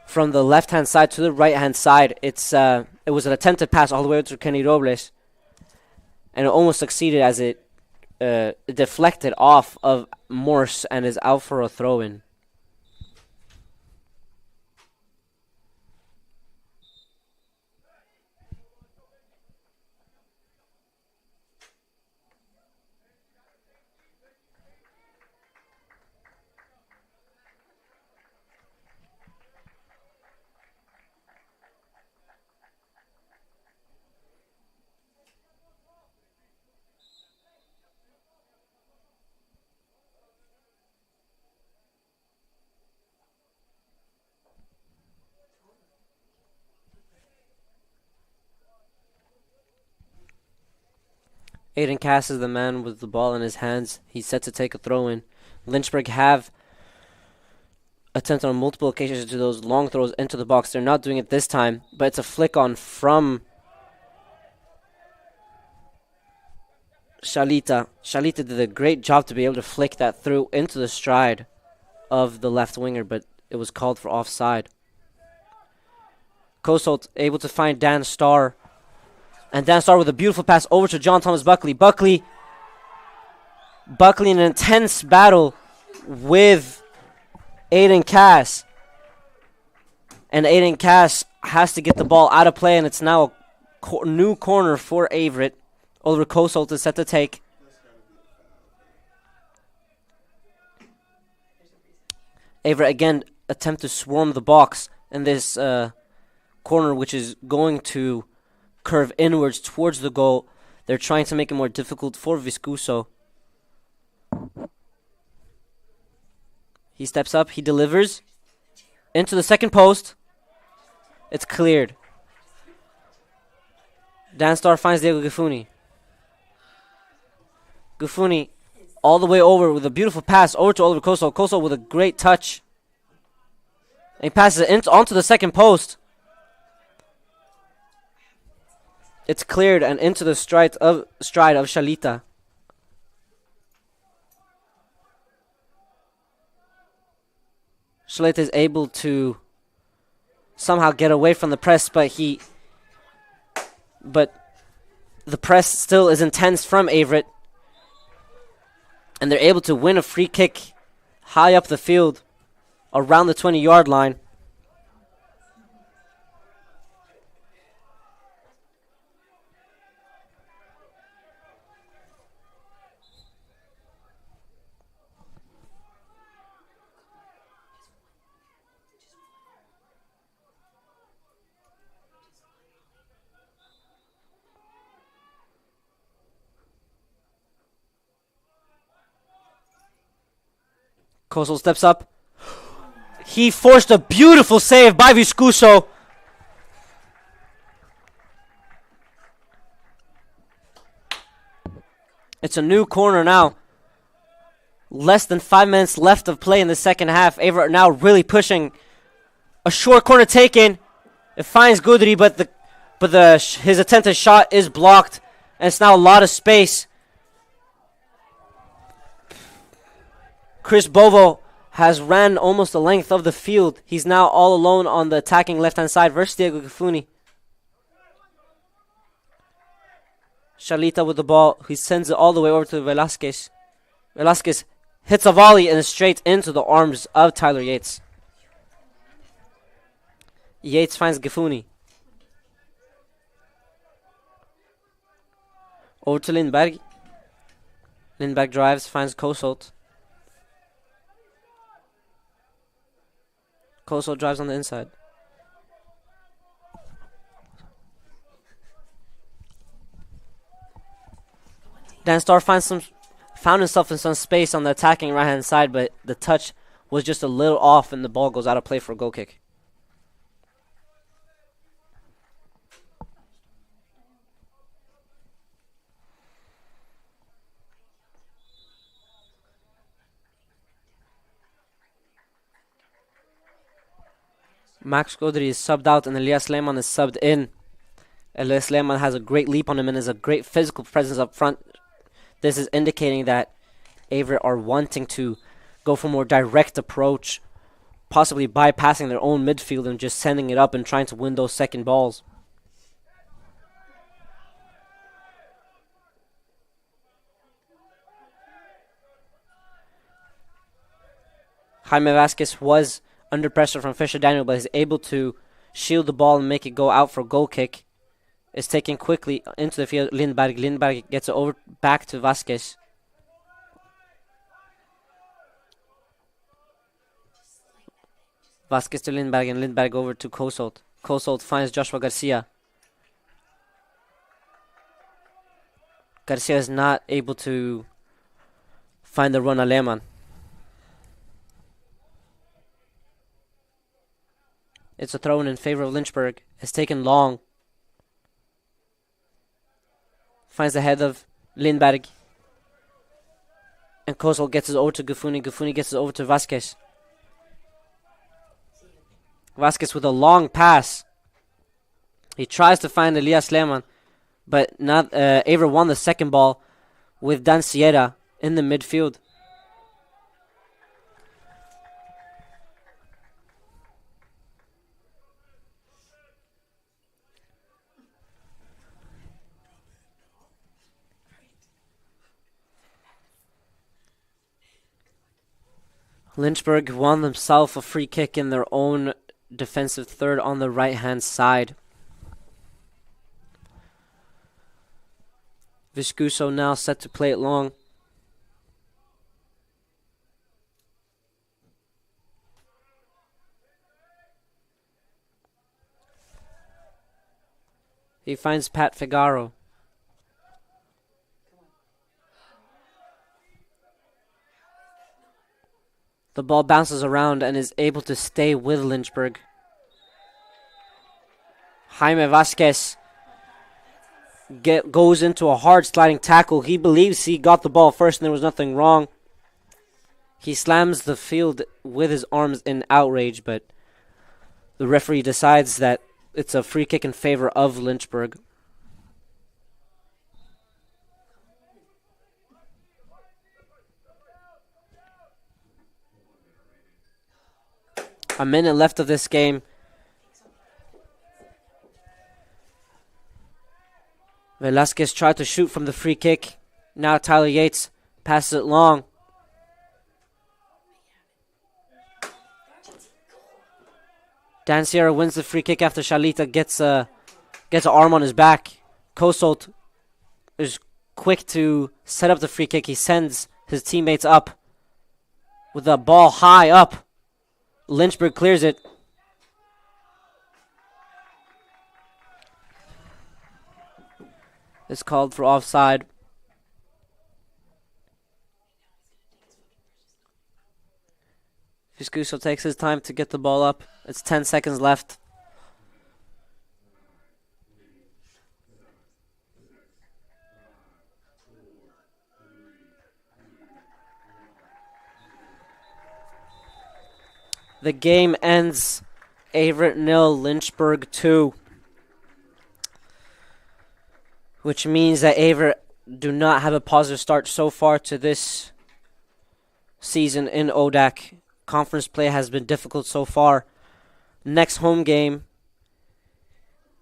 from the left-hand side to the right-hand side. It was an attempted pass all the way to Kenny Robles, and it almost succeeded as it deflected off of Morse and is out for a throw-in. Aiden Cass is the man with the ball in his hands. He's set to take a throw-in. Lynchburg have attempted on multiple occasions to do those long throws into the box. They're not doing it this time, but it's a flick on from Shalita. Shalita did a great job to be able to flick that through into the stride of the left winger, but it was called for offside. Kosolt able to find Dan Starr. And Dan Starr with a beautiful pass over to John Thomas Buckley. Buckley in an intense battle with Aiden Cass. And Aiden Cass has to get the ball out of play, and it's now a new corner for Averett. Oliver Kosolt is set to take. Averett again attempt to swarm the box in this corner, which is going to curve inwards towards the goal. They're trying to make it more difficult for Viscuso. He steps up, he delivers into the second post. It's cleared. Dan Starr finds Diego Gafuni. Gafuni all the way over with a beautiful pass over to Oliver Kosolt. Kosolt with a great touch. And he passes it onto the second post. It's cleared and into the stride of Shalita. Shalita is able to somehow get away from the press, but the press still is intense from Averett. And they're able to win a free kick high up the field around the 20-yard line. Kosel steps up. He forced a beautiful save by Viscuso. It's a new corner now. Less than 5 minutes left of play in the second half. Averett now really pushing. A short corner taken. It finds Gudri, but his attempted shot is blocked. And it's now a lot of space. Chris Bovo has ran almost the length of the field. He's now all alone on the attacking left-hand side versus Diego Gafuni. Shalita with the ball. He sends it all the way over to Velasquez. Velasquez hits a volley and straight into the arms of Tyler Yates. Yates finds Gafuni. Over to Lindberg. Lindberg drives, finds Kosolt. Kosolt drives on the inside. Dan Starr found himself in some space on the attacking right-hand side, but the touch was just a little off and the ball goes out of play for a goal kick. Max Godry is subbed out and Elias Lehmann is subbed in. Elias Lehmann has a great leap on him and is a great physical presence up front. This is indicating that Averett are wanting to go for a more direct approach, possibly bypassing their own midfield and just sending it up and trying to win those second balls. Jaime Vasquez was under pressure from Fisher Daniel, but is able to shield the ball and make it go out for a goal kick. It's taken quickly into the field. Lindberg gets it over back to Vasquez. Vasquez to Lindberg and Lindberg over to Kosolt. Kosolt finds Joshua Garcia. Garcia is not able to find the run of Lehmann. It's a throw in favor of Lynchburg. It's taken long. Finds the head of Lindberg. And Kosolt gets it over to Gafuni. Gafuni gets it over to Vasquez. Vasquez with a long pass. He tries to find Elias Lehmann, but not Averett won the second ball with Dan Sierra in the midfield. Lynchburg won themselves a free kick in their own defensive third on the right-hand side. Viscuso now set to play it long. He finds Pat Figaro. The ball bounces around and is able to stay with Lynchburg. Jaime Vasquez goes into a hard sliding tackle. He believes he got the ball first and there was nothing wrong. He slams the field with his arms in outrage, but the referee decides that it's a free kick in favor of Lynchburg. A minute left of this game. Velasquez tried to shoot from the free kick. Now Tyler Yates passes it long. Dan Sierra wins the free kick after Shalita gets an arm on his back. Kosolt is quick to set up the free kick. He sends his teammates up with the ball high up. Lynchburg clears it. It's called for offside. Viscuso takes his time to get the ball up. It's 10 seconds left. The game ends Averett 0, Lynchburg 2. Which means that Averett do not have a positive start so far to this season in ODAC. Conference play has been difficult so far. Next home game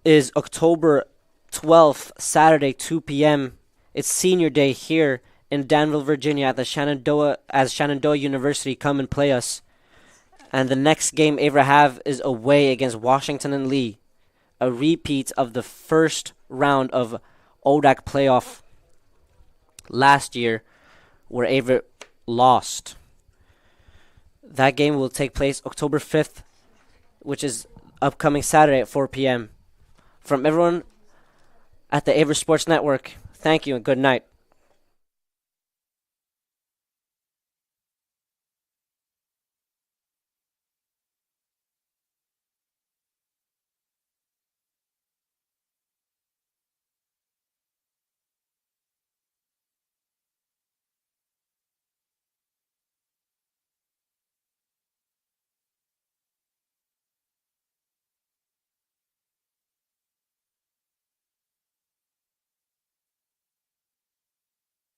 is October 12th, Saturday, 2 p.m. It's senior day here in Danville, Virginia at the Shenandoah University come and play us. And the next game Averett have is away against Washington and Lee. A repeat of the first round of ODAC playoff last year where Averett lost. That game will take place October 5th, which is upcoming Saturday at 4 p.m. From everyone at the Averett Sports Network, thank you and good night.